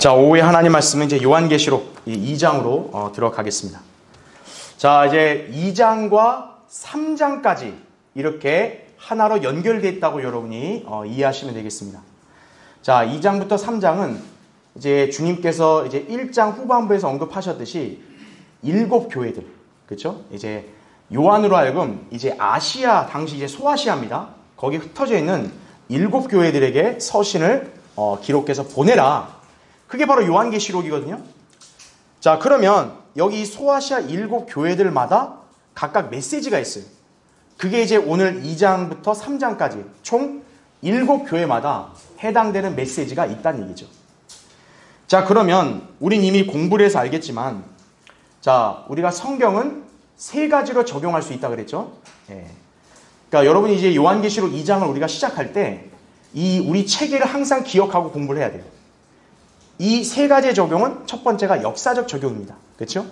자, 오후에 하나님 말씀은 이제 요한계시록 2장으로 들어가겠습니다. 자, 이제 2장과 3장까지 이렇게 하나로 연결되어 있다고 여러분이 이해하시면 되겠습니다. 자, 2장부터 3장은 이제 주님께서 이제 1장 후반부에서 언급하셨듯이 7교회들, 그렇죠? 이제 요한으로 하여금 이제 아시아, 당시 이제 소아시아입니다. 거기 흩어져 있는 7교회들에게 서신을 기록해서 보내라. 그게 바로 요한계시록이거든요. 자, 그러면 여기 소아시아 7교회들마다 각각 메시지가 있어요. 그게 이제 오늘 2장부터 3장까지 총 7교회마다 해당되는 메시지가 있다는 얘기죠. 자, 그러면 우린 이미 공부를 해서 알겠지만, 자, 우리가 성경은 3가지로 적용할 수 있다 그랬죠. 예. 그러니까 여러분이 이제 요한계시록 2장을 우리가 시작할 때 이 우리 체계를 항상 기억하고 공부를 해야 돼요. 이 3가지의 적용은 첫 번째가 역사적 적용입니다. 그렇죠?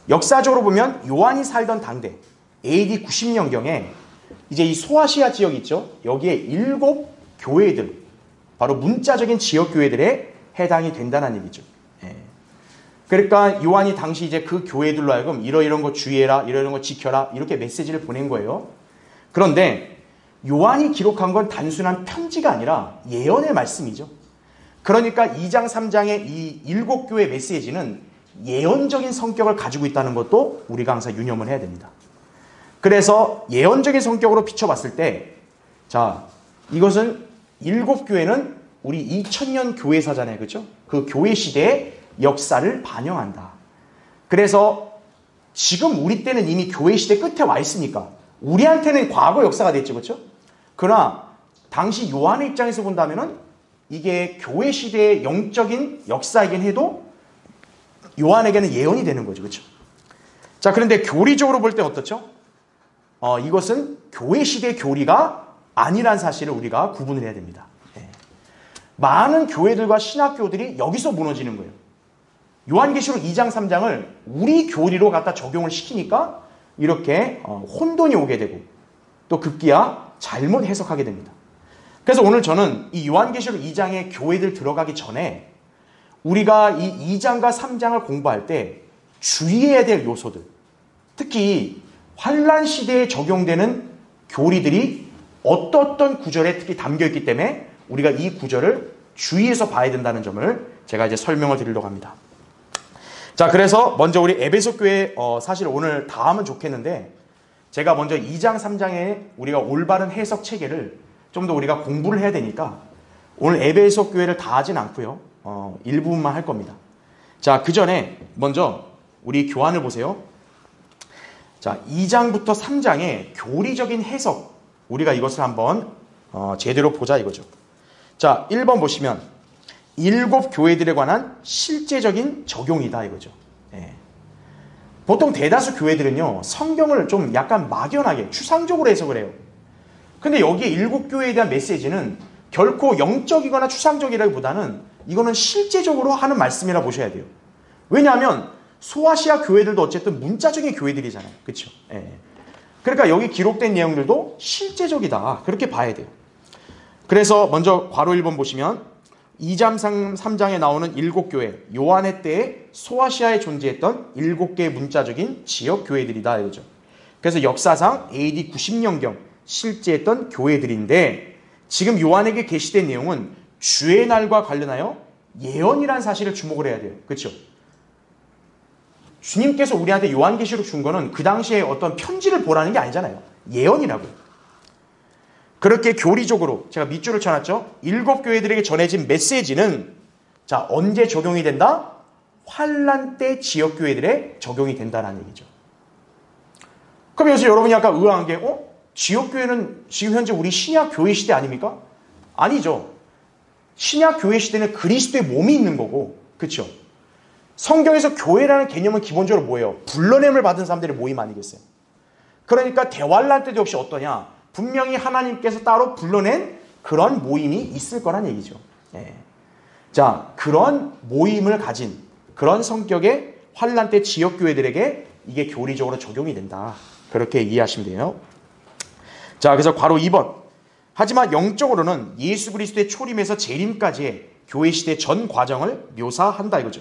역사적으로 보면 요한이 살던 당대 AD 90년경에 이제 이 소아시아 지역 있죠? 여기에 7교회들, 바로 문자적인 지역교회들에 해당이 된다는 얘기죠. 예. 그러니까 요한이 당시 이제 그 교회들로 하여금 이러이런 거 주의해라, 이러이런 거 지켜라, 이렇게 메시지를 보낸 거예요. 그런데 요한이 기록한 건 단순한 편지가 아니라 예언의 말씀이죠. 그러니까 2장, 3장의 이 7교회 메시지는 예언적인 성격을 가지고 있다는 것도 우리가 항상 유념을 해야 됩니다. 그래서 예언적인 성격으로 비춰봤을 때, 자, 이것은 7교회는 우리 2000년 교회사잖아요. 그렇죠? 그 교회 시대의 역사를 반영한다. 그래서 지금 우리 때는 이미 교회 시대 끝에 와 있으니까 우리한테는 과거 역사가 됐죠. 그렇죠? 그러나 당시 요한의 입장에서 본다면은 이게 교회 시대의 영적인 역사이긴 해도 요한에게는 예언이 되는 거죠. 그렇죠? 자, 그런데 교리적으로 볼 때 어떻죠? 이것은 교회 시대의 교리가 아니란 사실을 우리가 구분을 해야 됩니다. 예. 많은 교회들과 신학교들이 여기서 무너지는 거예요. 요한계시록 2장, 3장을 우리 교리로 갖다 적용을 시키니까 이렇게 혼돈이 오게 되고 또 급기야 잘못 해석하게 됩니다. 그래서 오늘 저는 이 요한계시록 2장의 교회들 들어가기 전에 우리가 이 2장과 3장을 공부할 때 주의해야 될 요소들, 특히 환란 시대에 적용되는 교리들이 어떤 구절에 특히 담겨있기 때문에 우리가 이 구절을 주의해서 봐야 된다는 점을 제가 이제 설명을 드리려고 합니다. 자, 그래서 먼저 우리 에베소 교회 사실 오늘 다 하면 좋겠는데 제가 먼저 2장, 3장에 우리가 올바른 해석 체계를 좀 더 우리가 공부를 해야 되니까 오늘 에베소 교회를 다 하진 않고요. 일부분만 할 겁니다. 자, 그 전에 먼저 우리 교환을 보세요. 자, 2장부터 3장의 교리적인 해석, 우리가 이것을 한번 제대로 보자 이거죠. 자, 1번 보시면 7교회들에 관한 실제적인 적용이다 이거죠. 예. 보통 대다수 교회들은요, 성경을 좀 약간 막연하게 추상적으로 해석을 해요. 근데 여기에 7교회에 대한 메시지는 결코 영적이거나 추상적이라기보다는 이거는 실제적으로 하는 말씀이라 보셔야 돼요. 왜냐하면 소아시아 교회들도 어쨌든 문자적인 교회들이잖아요. 그렇죠? 예. 그러니까 여기 기록된 내용들도 실제적이다. 그렇게 봐야 돼요. 그래서 먼저 괄호 1번 보시면 2장 3장에 나오는 7교회, 요한의 때에 소아시아에 존재했던 7개의 문자적인 지역 교회들이다 이거죠. 그래서 역사상 AD 90년경 실제 했던 교회들인데 지금 요한에게 게시된 내용은 주의 날과 관련하여 예언이라는 사실을 주목을 해야 돼요. 그렇죠? 주님께서 우리한테 요한계시록 준 거는 그 당시에 어떤 편지를 보라는 게 아니잖아요. 예언이라고요. 그렇게 교리적으로 제가 밑줄을 쳐놨죠. 7교회들에게 전해진 메시지는 자, 언제 적용이 된다? 환란 때 지역교회들에 적용이 된다는 얘기죠. 그럼 여기서 여러분이 아까 의아한 게 지역교회는 지금 현재 우리 신약 교회 시대 아닙니까? 아니죠. 신약 교회 시대는 그리스도의 몸이 있는 거고, 그렇죠? 성경에서 교회라는 개념은 기본적으로 뭐예요? 불러냄을 받은 사람들의 모임 아니겠어요? 그러니까 대환란 때도 역시 어떠냐? 분명히 하나님께서 따로 불러낸 그런 모임이 있을 거란 얘기죠. 예. 자, 그런 모임을 가진 그런 성격의 환란 때 지역교회들에게 이게 교리적으로 적용이 된다. 그렇게 이해하시면 돼요. 자, 그래서 괄호 2번. 하지만 영적으로는 예수 그리스도의 초림에서 재림까지의 교회 시대 전 과정을 묘사한다 이거죠.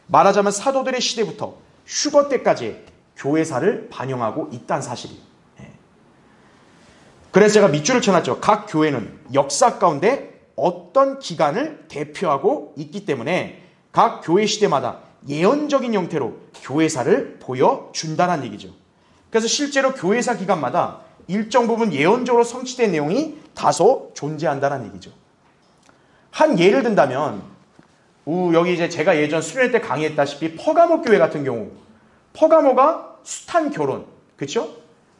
말하자면 사도들의 시대부터 휴거 때까지 교회사를 반영하고 있다는 사실이에요. 그래서 제가 밑줄을 쳐놨죠. 각 교회는 역사 가운데 어떤 기간을 대표하고 있기 때문에 각 교회 시대마다 예언적인 형태로 교회사를 보여준다는 얘기죠. 그래서 실제로 교회사 기간마다 일정 부분 예언적으로 성취된 내용이 다소 존재한다는 얘기죠. 한 예를 든다면 여기 이제 제가 예전 수련회 때 강의했다시피 퍼가모 교회 같은 경우 퍼가모가 숱한 결혼, 그렇죠?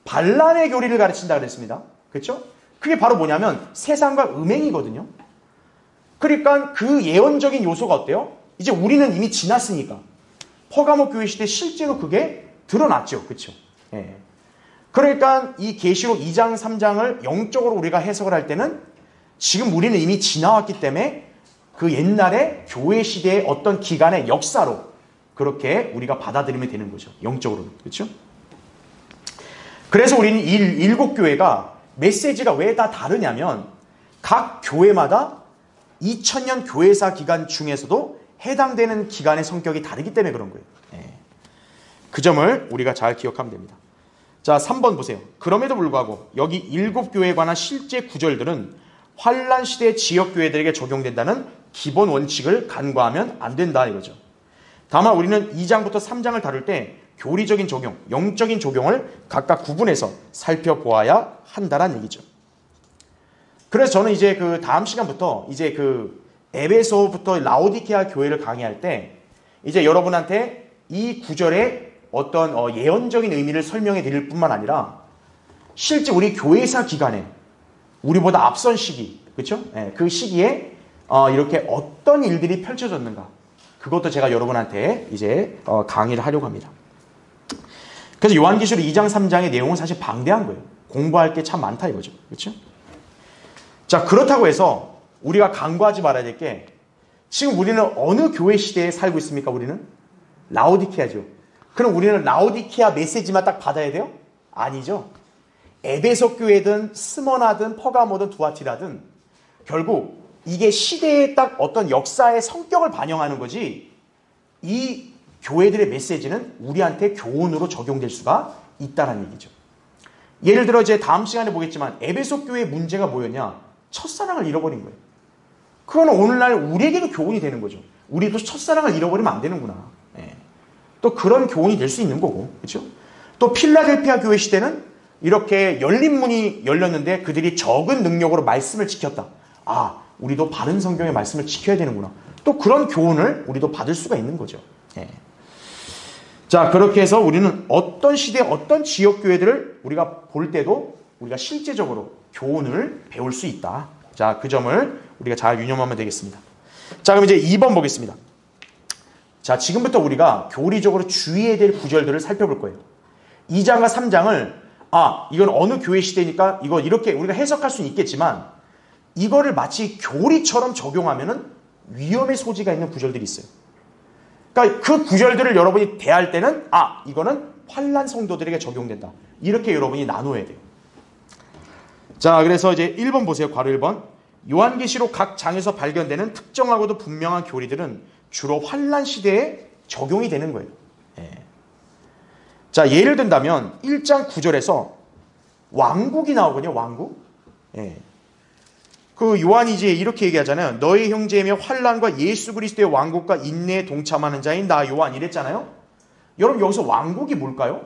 반란의 교리를 가르친다 그랬습니다. 그렇죠? 그게 바로 뭐냐면 세상과 음행이거든요. 그러니까 그 예언적인 요소가 어때요? 이제 우리는 이미 지났으니까 퍼가모 교회 시대 실제로 그게 드러났죠. 그렇죠? 예. 그러니까 이 계시록 2장 3장을 영적으로 우리가 해석을 할 때는 지금 우리는 이미 지나왔기 때문에 그 옛날에 교회 시대의 어떤 기간의 역사로 그렇게 우리가 받아들이면 되는 거죠. 영적으로는. 그렇죠? 그래서 우리는 이 7교회가 메시지가 왜 다 다르냐면 각 교회마다 2000년 교회사 기간 중에서도 해당되는 기간의 성격이 다르기 때문에 그런 거예요. 그 점을 우리가 잘 기억하면 됩니다. 자, 3번 보세요. 그럼에도 불구하고 여기 7교회에 관한 실제 구절들은 환란 시대 지역교회들에게 적용된다는 기본 원칙을 간과하면 안 된다 이거죠. 다만 우리는 2장부터 3장을 다룰 때 교리적인 적용, 영적인 적용을 각각 구분해서 살펴보아야 한다는 얘기죠. 그래서 저는 이제 그 다음 시간부터 이제 그 에베소부터 라오디케아 교회를 강의할 때 이제 여러분한테 이 구절의 어떤 예언적인 의미를 설명해 드릴 뿐만 아니라 실제 우리 교회사 기간에 우리보다 앞선 시기, 그렇죠? 예, 그 시기에 이렇게 어떤 일들이 펼쳐졌는가 그것도 제가 여러분한테 이제 강의를 하려고 합니다. 그래서 요한계시록 2장 3장의 내용은 사실 방대한 거예요. 공부할 게 참 많다 이거죠. 그렇죠? 자, 그렇다고 해서 우리가 간과하지 말아야 될 게 지금 우리는 어느 교회 시대에 살고 있습니까? 우리는 라오디케아죠. 그럼 우리는 라오디케아 메시지만 딱 받아야 돼요? 아니죠. 에베소 교회든 스머나든 퍼가모든 두아티라든 결국 이게 시대의 딱 어떤 역사의 성격을 반영하는 거지 이 교회들의 메시지는 우리한테 교훈으로 적용될 수가 있다는 얘기죠. 예를 들어 이제 다음 시간에 보겠지만 에베소 교회의 문제가 뭐였냐? 첫사랑을 잃어버린 거예요. 그거는 오늘날 우리에게도 교훈이 되는 거죠. 우리도 첫사랑을 잃어버리면 안 되는구나. 예. 또 그런 교훈이 될 수 있는 거고, 그렇죠? 또 필라델피아 교회 시대는 이렇게 열린 문이 열렸는데 그들이 적은 능력으로 말씀을 지켰다. 아, 우리도 바른 성경의 말씀을 지켜야 되는구나. 또 그런 교훈을 우리도 받을 수가 있는 거죠. 예. 자, 그렇게 해서 우리는 어떤 시대, 어떤 지역 교회들을 우리가 볼 때도 우리가 실제적으로 교훈을 배울 수 있다. 자, 그 점을 우리가 잘 유념하면 되겠습니다. 자, 그럼 이제 2번 보겠습니다. 자, 지금부터 우리가 교리적으로 주의해야 될 구절들을 살펴볼 거예요. 2장과 3장을 이건 어느 교회 시대니까 이거 이렇게 우리가 해석할 수는 있겠지만 이거를 마치 교리처럼 적용하면은 위험의 소지가 있는 구절들이 있어요. 그러니까 그 구절들을 여러분이 대할 때는 이거는 환난 성도들에게 적용된다. 이렇게 여러분이 나눠야 돼요. 자, 그래서 이제 1번 보세요. 괄호 1번. 요한계시록 각 장에서 발견되는 특정하고도 분명한 교리들은 주로 환난 시대에 적용이 되는 거예요. 예. 자, 예를 든다면 1장 9절에서 왕국이 나오거든요. 왕국. 예. 그 요한이 이제 이렇게 얘기하잖아요. 너의 형제이며 환난과 예수 그리스도의 왕국과 인내에 동참하는 자인 나 요한 이랬잖아요. 여러분 여기서 왕국이 뭘까요?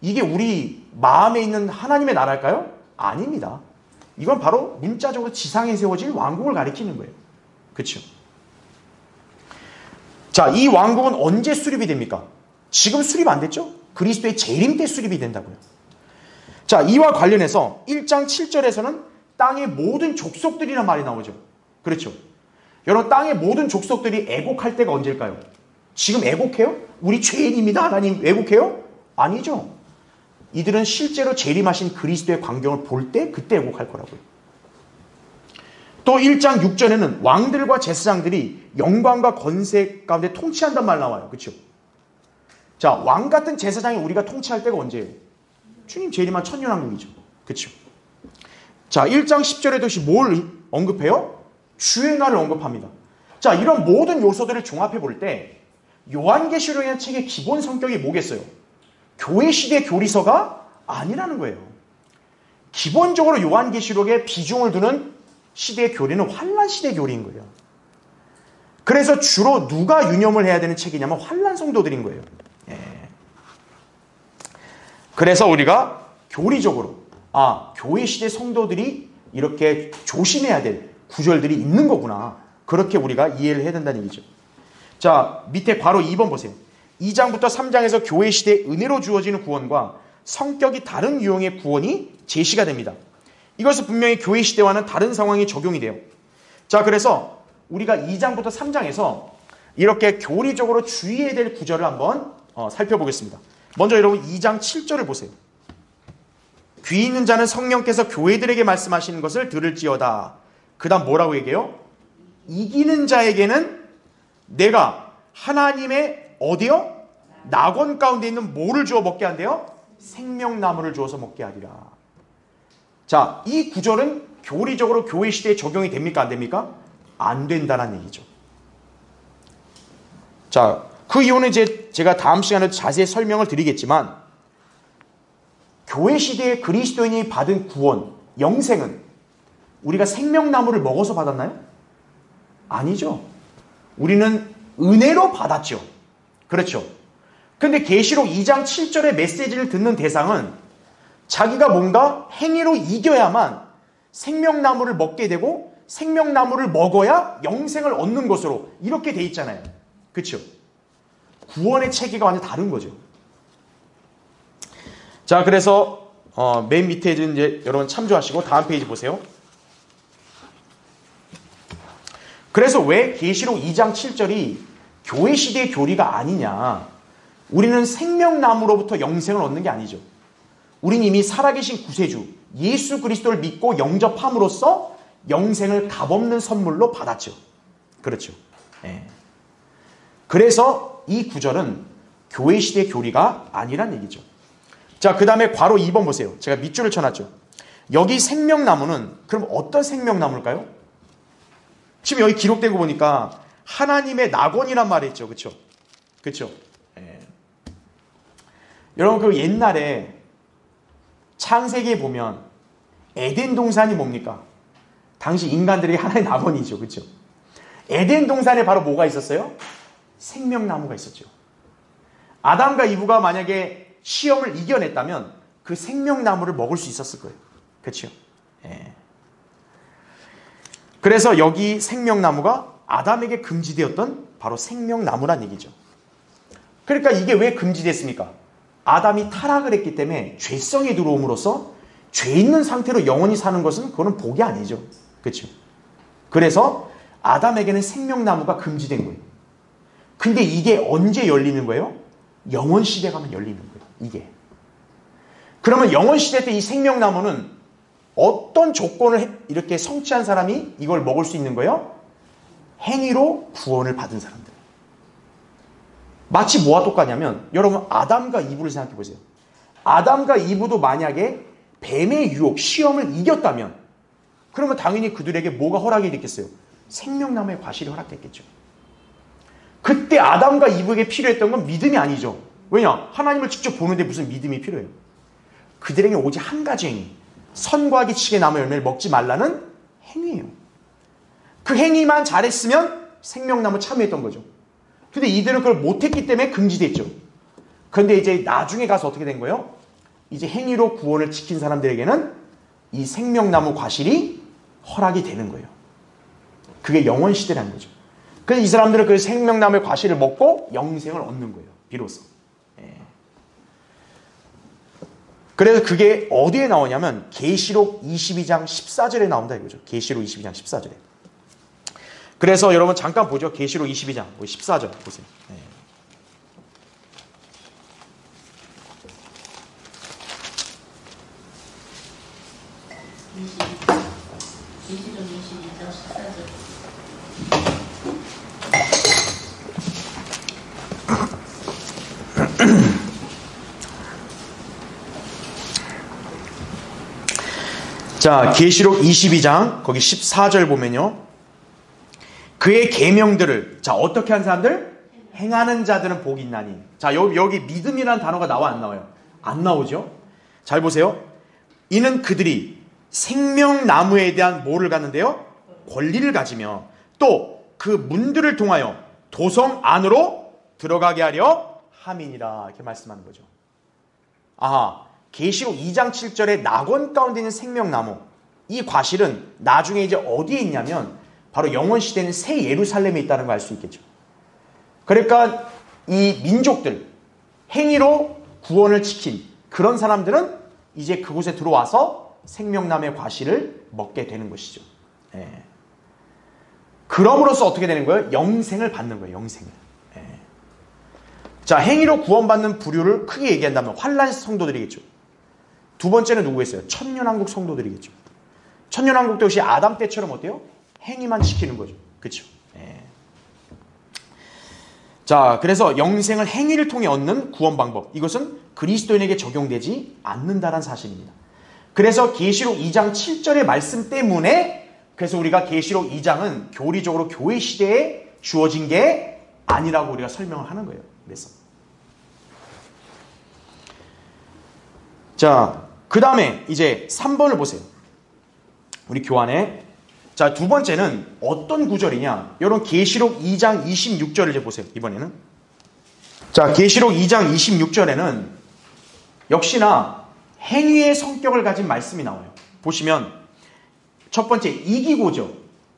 이게 우리 마음에 있는 하나님의 나라일까요? 아닙니다. 이건 바로 문자적으로 지상에 세워질 왕국을 가리키는 거예요. 그렇죠? 자, 이 왕국은 언제 수립이 됩니까? 지금 수립 안 됐죠? 그리스도의 재림 때 수립이 된다고요. 자, 이와 관련해서 1장 7절에서는 땅의 모든 족속들이란 말이 나오죠. 그렇죠? 여러분, 땅의 모든 족속들이 애곡할 때가 언제일까요? 지금 애곡해요? 우리 죄인입니다. 하나님 애곡해요? 아니죠. 이들은 실제로 재림하신 그리스도의 광경을 볼 때 그때 애곡할 거라고요. 또 1장 6절에는 왕들과 제사장들이 영광과 권세 가운데 통치한단 말 나와요. 그렇죠? 자, 왕 같은 제사장이 우리가 통치할 때가 언제예요? 주님 재림한 천년왕국이죠. 그렇죠? 자, 1장 10절에도 뭘 언급해요? 주의 날을 언급합니다. 자, 이런 모든 요소들을 종합해 볼 때 요한계시록이라는 책의 기본 성격이 뭐겠어요? 교회 시대 교리서가 아니라는 거예요. 기본적으로 요한계시록에 비중을 두는 시대의 교리는 환란 시대 교리인 거예요. 그래서 주로 누가 유념을 해야 되는 책이냐면 환란 성도들인 거예요. 예. 그래서 우리가 교리적으로 교회 시대 성도들이 이렇게 조심해야 될 구절들이 있는 거구나. 그렇게 우리가 이해를 해야 된다는 얘기죠. 자, 밑에 바로 2번 보세요. 2장부터 3장에서 교회 시대에 은혜로 주어지는 구원과 성격이 다른 유형의 구원이 제시가 됩니다. 이것은 분명히 교회 시대와는 다른 상황이 적용이 돼요. 자, 그래서 우리가 2장부터 3장에서 이렇게 교리적으로 주의해야 될 구절을 한번 살펴보겠습니다. 먼저 여러분 2장 7절을 보세요. 귀 있는 자는 성령께서 교회들에게 말씀하시는 것을 들을지어다. 그 다음 뭐라고 얘기해요? 이기는 자에게는 내가 하나님의 어디요? 낙원 가운데 있는 뭐를 주어 먹게 한대요? 생명나무를 주어서 먹게 하리라. 자, 이 구절은 교리적으로 교회 시대에 적용이 됩니까? 안 됩니까? 안 된다는 얘기죠. 자, 그 이유는 이제 제가 다음 시간에 자세히 설명을 드리겠지만 교회 시대에 그리스도인이 받은 구원, 영생은 우리가 생명나무를 먹어서 받았나요? 아니죠. 우리는 은혜로 받았죠. 그렇죠. 근데 계시록 2장 7절의 메시지를 듣는 대상은 자기가 뭔가 행위로 이겨야만 생명나무를 먹게 되고 생명나무를 먹어야 영생을 얻는 것으로 이렇게 돼 있잖아요. 그렇죠? 구원의 체계가 완전 다른 거죠. 자, 그래서 맨 밑에 이제 여러분 참조하시고 다음 페이지 보세요. 그래서 왜 계시록 2장 7절이 교회 시대의 교리가 아니냐? 우리는 생명나무로부터 영생을 얻는 게 아니죠. 우린 이미 살아계신 구세주 예수 그리스도를 믿고 영접함으로써 영생을 값없는 선물로 받았죠. 그렇죠. 예. 그래서 이 구절은 교회 시대의 교리가 아니란 얘기죠. 자, 그 다음에 괄호 2번 보세요. 제가 밑줄을 쳐놨죠. 여기 생명나무는 그럼 어떤 생명나무일까요? 지금 여기 기록되고 보니까 하나님의 낙원이란 말이 있죠. 그렇죠? 그렇죠? 예. 여러분 그 옛날에 창세기에 보면 에덴 동산이 뭡니까? 당시 인간들이 하나의 낙원이죠. 그렇죠? 에덴 동산에 바로 뭐가 있었어요? 생명나무가 있었죠. 아담과 이브가 만약에 시험을 이겨냈다면 그 생명나무를 먹을 수 있었을 거예요. 그렇죠? 예. 그래서 여기 생명나무가 아담에게 금지되었던 바로 생명나무란 얘기죠. 그러니까 이게 왜 금지됐습니까? 아담이 타락을 했기 때문에 죄성이 들어옴으로써 죄 있는 상태로 영원히 사는 것은 그거는 복이 아니죠. 그렇죠? 그래서 아담에게는 생명나무가 금지된 거예요. 근데 이게 언제 열리는 거예요? 영원시대 가면 열리는 거예요. 이게. 그러면 영원시대 때 이 생명나무는 어떤 조건을 이렇게 성취한 사람이 이걸 먹을 수 있는 거예요? 행위로 구원을 받은 사람들. 마치 뭐와 똑같냐면 여러분 아담과 이브를 생각해 보세요. 아담과 이브도 만약에 뱀의 유혹, 시험을 이겼다면 그러면 당연히 그들에게 뭐가 허락이 됐겠어요? 생명나무의 과실이 허락됐겠죠. 그때 아담과 이브에게 필요했던 건 믿음이 아니죠. 왜냐? 하나님을 직접 보는데 무슨 믿음이 필요해요? 그들에게 오직 한 가지 행위. 선과 악이 지게 나무의 열매를 먹지 말라는 행위예요. 그 행위만 잘했으면 생명나무 참여했던 거죠. 근데 이들은 그걸 못했기 때문에 금지됐죠. 그런데 이제 나중에 가서 어떻게 된 거예요? 이제 행위로 구원을 지킨 사람들에게는 이 생명나무 과실이 허락이 되는 거예요. 그게 영원시대라는 거죠. 그래서 이 사람들은 그 생명나무의 과실을 먹고 영생을 얻는 거예요. 비로소. 예. 그래서 그게 어디에 나오냐면 계시록 22장 14절에 나온다 이거죠. 계시록 22장 14절에. 그래서 여러분 잠깐 보죠. 계시록 22장 14절 보세요. 예. 계시록 22장 14절. 자, 계시록 22장 거기 14절 보면요. 그의 계명들을 자 어떻게 하는 사람들? 행하는 자들은 복이 있나니. 자 여기 믿음이라는 단어가 나와 안 나와요? 안 나오죠? 잘 보세요. 이는 그들이 생명나무에 대한 뭐를 갖는데요? 권리를 가지며 또 그 문들을 통하여 도성 안으로 들어가게 하려 함이니라. 이렇게 말씀하는 거죠. 아하, 계시록 2장 7절에 낙원 가운데 있는 생명나무, 이 과실은 나중에 이제 어디에 있냐면 바로 영원 시대는 새 예루살렘에 있다는 걸 알 수 있겠죠. 그러니까 이 민족들, 행위로 구원을 지킨 그런 사람들은 이제 그곳에 들어와서 생명나무의 과실을 먹게 되는 것이죠. 예. 그럼으로써 어떻게 되는 거예요? 영생을 받는 거예요. 영생을. 예. 자, 행위로 구원받는 부류를 크게 얘기한다면 환란 성도들이겠죠. 두 번째는 누구겠어요? 천년왕국 성도들이겠죠. 천년왕국도 역시 아담 때처럼 어때요? 행위만 지키는 거죠. 그렇죠? 예. 자, 그래서 영생을 행위를 통해 얻는 구원 방법, 이것은 그리스도인에게 적용되지 않는다는 사실입니다. 그래서 계시록 2장 7절의 말씀 때문에 그래서 우리가 계시록 2장은 교리적으로 교회 시대에 주어진 게 아니라고 우리가 설명을 하는 거예요. 그래서 자, 그 다음에 이제 3번을 보세요. 우리 교환에 자, 두 번째는 어떤 구절이냐? 여러분 계시록 2장 26절을 이제 보세요. 이번에는 자, 계시록 2장 26절에는 역시나 행위의 성격을 가진 말씀이 나와요. 보시면 첫 번째 이기고죠.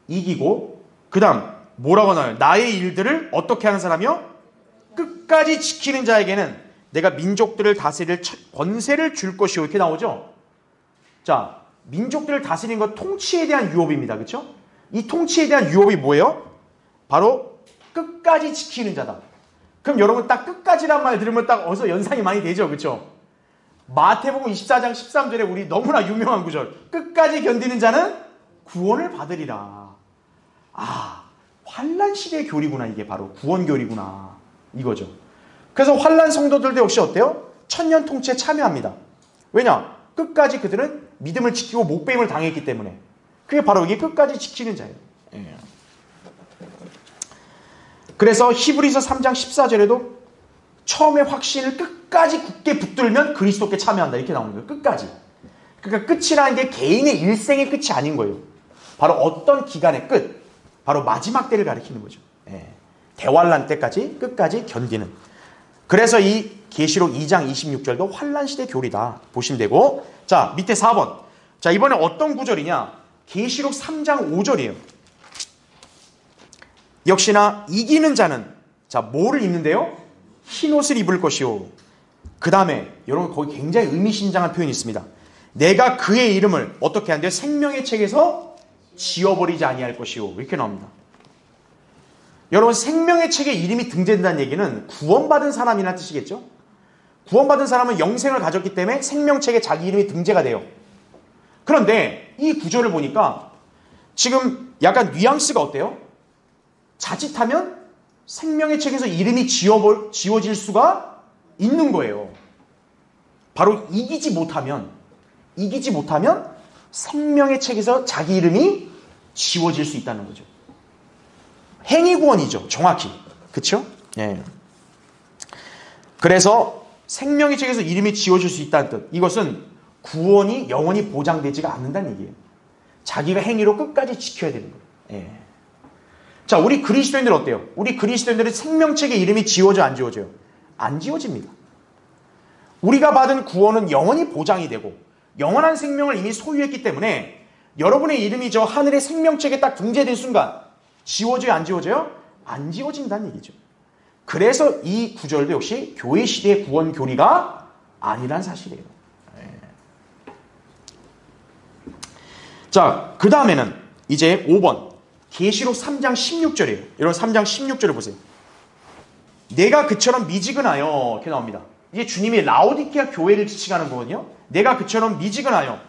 이기고 그 다음 뭐라고 나와요? 나의 일들을 어떻게 하는 사람이요? 끝까지 지키는 자에게는 내가 민족들을 다스릴 권세를 줄 것이요. 이렇게 나오죠. 자, 민족들을 다스리는 것 통치에 대한 유업입니다. 그렇죠? 이 통치에 대한 유업이 뭐예요? 바로 끝까지 지키는 자다. 그럼 여러분 딱 끝까지란 말 들으면 딱 어디서 연상이 많이 되죠. 그렇죠? 마태복음 24장 13절에 우리 너무나 유명한 구절. 끝까지 견디는 자는 구원을 받으리라. 아, 환란 시대의 교리구나. 이게 바로 구원 교리구나. 이거죠. 그래서 환란 성도들도 역시 어때요? 천년 통치에 참여합니다. 왜냐? 끝까지 그들은 믿음을 지키고 목배임을 당했기 때문에. 그게 바로 이게 끝까지 지키는 자예요. 예. 그래서 히브리서 3장 14절에도 처음에 확신을 끝까지 굳게 붙들면 그리스도께 참여한다. 이렇게 나오는 거예요. 끝까지. 그러니까 끝이라는 게 개인의 일생의 끝이 아닌 거예요. 바로 어떤 기간의 끝. 바로 마지막 때를 가리키는 거죠. 예. 대환란 때까지 끝까지 견디는. 그래서 이 계시록 2장 26절도 환란시대 교리다. 보시면 되고. 자, 밑에 4번. 자, 이번에 어떤 구절이냐. 계시록 3장 5절이에요. 역시나 이기는 자는 자, 뭐를 입는데요? 흰옷을 입을 것이요. 그 다음에 여러분 거기 굉장히 의미심장한 표현이 있습니다. 내가 그의 이름을 어떻게 한대요? 생명의 책에서 지워버리지 아니할 것이요. 이렇게 나옵니다. 여러분 생명의 책에 이름이 등재된다는 얘기는 구원받은 사람이라는 뜻이겠죠? 구원받은 사람은 영생을 가졌기 때문에 생명책에 자기 이름이 등재가 돼요. 그런데 이 구절을 보니까 지금 약간 뉘앙스가 어때요? 자칫하면 생명의 책에서 이름이 지워질 수가 있는 거예요. 바로 이기지 못하면 생명의 책에서 자기 이름이 지워질 수 있다는 거죠. 행위구원이죠. 정확히. 그렇죠? 예. 그래서 생명의 책에서 이름이 지워질 수 있다는 뜻. 이것은 구원이 영원히 보장되지가 않는다는 얘기예요. 자기가 행위로 끝까지 지켜야 되는 거예요. 예. 자, 우리 그리스도인들 어때요? 우리 그리스도인들은 생명책에 이름이 지워져 안 지워져요? 안 지워집니다. 우리가 받은 구원은 영원히 보장이 되고 영원한 생명을 이미 소유했기 때문에 여러분의 이름이 저 하늘의 생명책에 딱 등재된 순간 지워져요? 안 지워져요? 안 지워진다는 얘기죠. 그래서 이 구절도 역시 교회 시대의 구원 교리가 아니란 사실이에요. 자, 그 다음에는 이제 5번 계시록 3장 16절이에요. 여러분 3장 16절을 보세요. 내가 그처럼 미지근하여 이렇게 나옵니다. 이게 주님이 라오디케아 교회를 지칭하는 거거든요. 내가 그처럼 미지근하여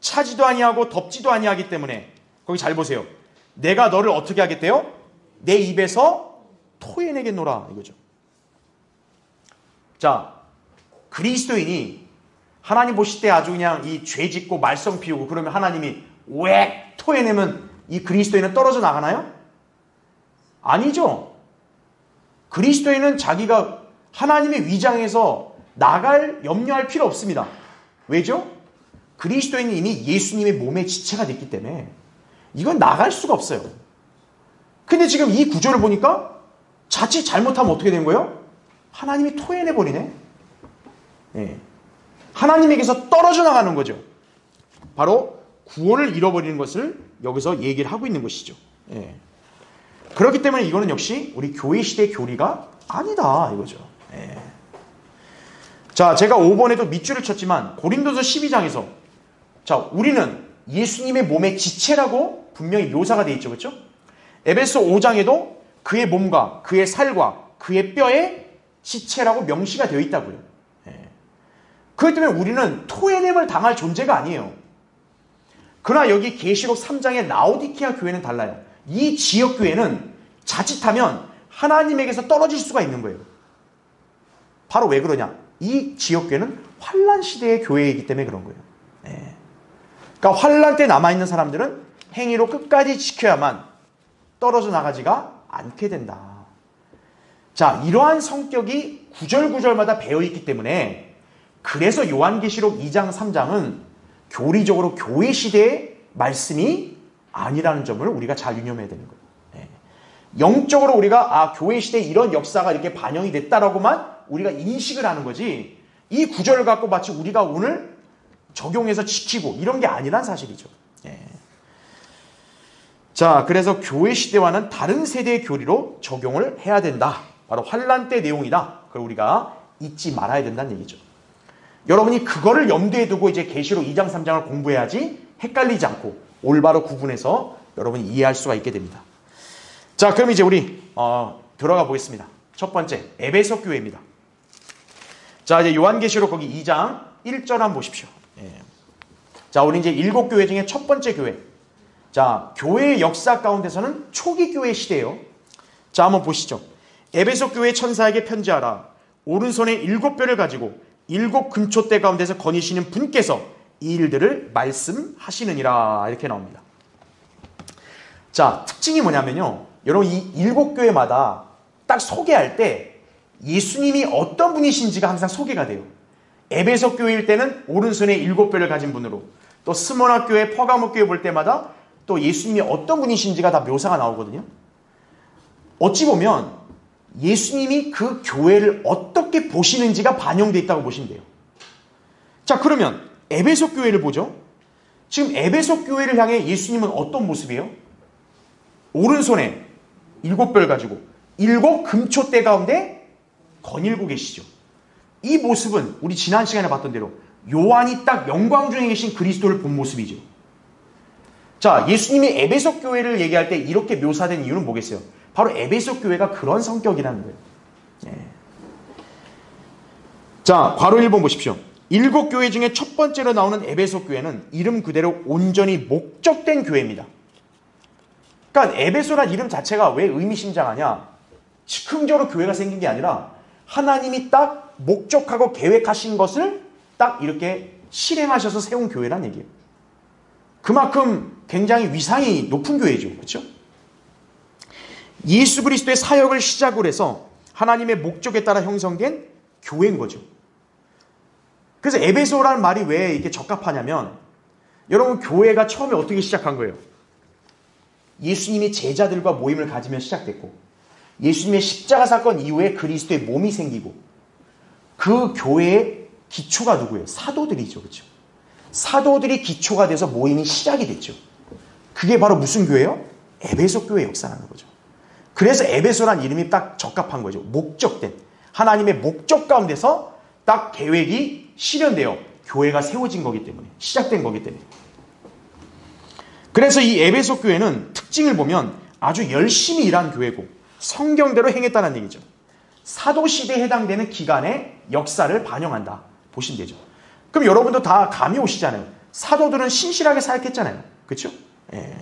차지도 아니하고 덥지도 아니하기 때문에 거기 잘 보세요. 내가 너를 어떻게 하겠대요? 내 입에서 토해내겠노라 이거죠. 자, 그리스도인이 하나님 보실 때 아주 그냥 이 죄 짓고 말썽 피우고 그러면 하나님이 왜 토해내면 이 그리스도인은 떨어져 나가나요? 아니죠. 그리스도인은 자기가 하나님의 위장에서 나갈 염려할 필요 없습니다. 왜죠? 그리스도인은 이미 예수님의 몸의 지체가 됐기 때문에 이건 나갈 수가 없어요. 근데 지금 이 구조를 보니까 자칫 잘못하면 어떻게 된 거예요? 하나님이 토해내버리네. 예. 하나님에게서 떨어져 나가는 거죠. 바로 구원을 잃어버리는 것을 여기서 얘기를 하고 있는 것이죠. 예. 그렇기 때문에 이거는 역시 우리 교회 시대의 교리가 아니다 이거죠. 예. 자, 제가 5번에도 밑줄을 쳤지만 고린도서 12장에서 자, 우리는 예수님의 몸의 지체라고 분명히 묘사가 되어 있죠. 그렇죠? 에베소 5장에도 그의 몸과 그의 살과 그의 뼈의 지체라고 명시가 되어 있다고요. 예. 그렇기 때문에 우리는 토해냄을 당할 존재가 아니에요. 그러나 여기 계시록 3장의 라오디케아 교회는 달라요. 이 지역 교회는 자칫하면 하나님에게서 떨어질 수가 있는 거예요. 바로 왜 그러냐? 이 지역 교회는 환란 시대의 교회이기 때문에 그런 거예요. 예. 그러니까 환란 때 남아있는 사람들은 행위로 끝까지 지켜야만 떨어져 나가지가 않게 된다. 자, 이러한 성격이 구절구절마다 배어있기 때문에 그래서 요한계시록 2장 3장은 교리적으로 교회 시대의 말씀이 아니라는 점을 우리가 잘 유념해야 되는 거예요. 예. 영적으로 우리가 교회 시대에 이런 역사가 이렇게 반영이 됐다라고만 우리가 인식을 하는 거지 이 구절을 갖고 마치 우리가 오늘 적용해서 지키고 이런 게 아니란 사실이죠. 예. 자, 그래서 교회 시대와는 다른 세대의 교리로 적용을 해야 된다. 바로 환란 때 내용이다. 그걸 우리가 잊지 말아야 된다는 얘기죠. 여러분이 그거를 염두에 두고 이제 계시록 2장 3장을 공부해야지 헷갈리지 않고 올바로 구분해서 여러분이 이해할 수가 있게 됩니다. 자, 그럼 이제 우리 들어가 보겠습니다. 첫 번째 에베소 교회입니다. 자, 이제 요한계시록 거기 2장 1절 한번 보십시오. 예. 자, 우리 이제 7교회 중에 첫 번째 교회. 자, 교회의 역사 가운데서는 초기 교회 시대예요. 자, 한번 보시죠. 에베소 교회 천사에게 편지하라. 오른손에 7뼈를 가지고 7 금초대 가운데서 거니시는 분께서 이 일들을 말씀하시느니라. 이렇게 나옵니다. 자, 특징이 뭐냐면요. 여러분 이 7교회마다 딱 소개할 때 예수님이 어떤 분이신지가 항상 소개가 돼요. 에베소 교회일 때는 오른손에 7뼈를 가진 분으로, 또 스모나 교회, 퍼가모 교회 볼 때마다 또 예수님이 어떤 분이신지가 다 묘사가 나오거든요. 어찌 보면 예수님이 그 교회를 어떻게 보시는지가 반영되어 있다고 보시면 돼요. 자, 그러면 에베소 교회를 보죠. 지금 에베소 교회를 향해 예수님은 어떤 모습이에요? 오른손에 7뼈를 가지고 7 금초대 가운데 거닐고 계시죠. 이 모습은 우리 지난 시간에 봤던 대로 요한이 딱 영광 중에 계신 그리스도를 본 모습이죠. 자, 예수님이 에베소 교회를 얘기할 때 이렇게 묘사된 이유는 뭐겠어요? 바로 에베소 교회가 그런 성격이라는 거예요. 예. 자, 괄호 1번 보십시오. 7교회 중에 첫 번째로 나오는 에베소 교회는 이름 그대로 온전히 목적된 교회입니다. 그러니까 에베소란 이름 자체가 왜 의미심장하냐? 즉흥적으로 교회가 생긴 게 아니라 하나님이 딱 목적하고 계획하신 것을 딱 이렇게 실행하셔서 세운 교회란 얘기예요. 그만큼 굉장히 위상이 높은 교회죠. 그렇죠? 예수 그리스도의 사역을 시작으로 해서 하나님의 목적에 따라 형성된 교회인 거죠. 그래서 에베소라는 말이 왜 이렇게 적합하냐면 여러분 교회가 처음에 어떻게 시작한 거예요? 예수님이 제자들과 모임을 가지며 시작됐고 예수님의 십자가 사건 이후에 그리스도의 몸이 생기고 그 교회의 기초가 누구예요? 사도들이죠. 그렇죠? 사도들이 기초가 돼서 모임이 시작이 됐죠. 그게 바로 무슨 교회예요? 에베소 교회 역사라는 거죠. 그래서 에베소란 이름이 딱 적합한 거죠. 목적된 하나님의 목적 가운데서 딱 계획이 실현되어 교회가 세워진 거기 때문에 시작된 거기 때문에 그래서 이 에베소 교회는 특징을 보면 아주 열심히 일한 교회고 성경대로 행했다는 얘기죠. 사도시대에 해당되는 기간의 역사를 반영한다 보시면 되죠. 그럼 여러분도 다 감이 오시잖아요. 사도들은 신실하게 사역했잖아요. 그렇죠? 예.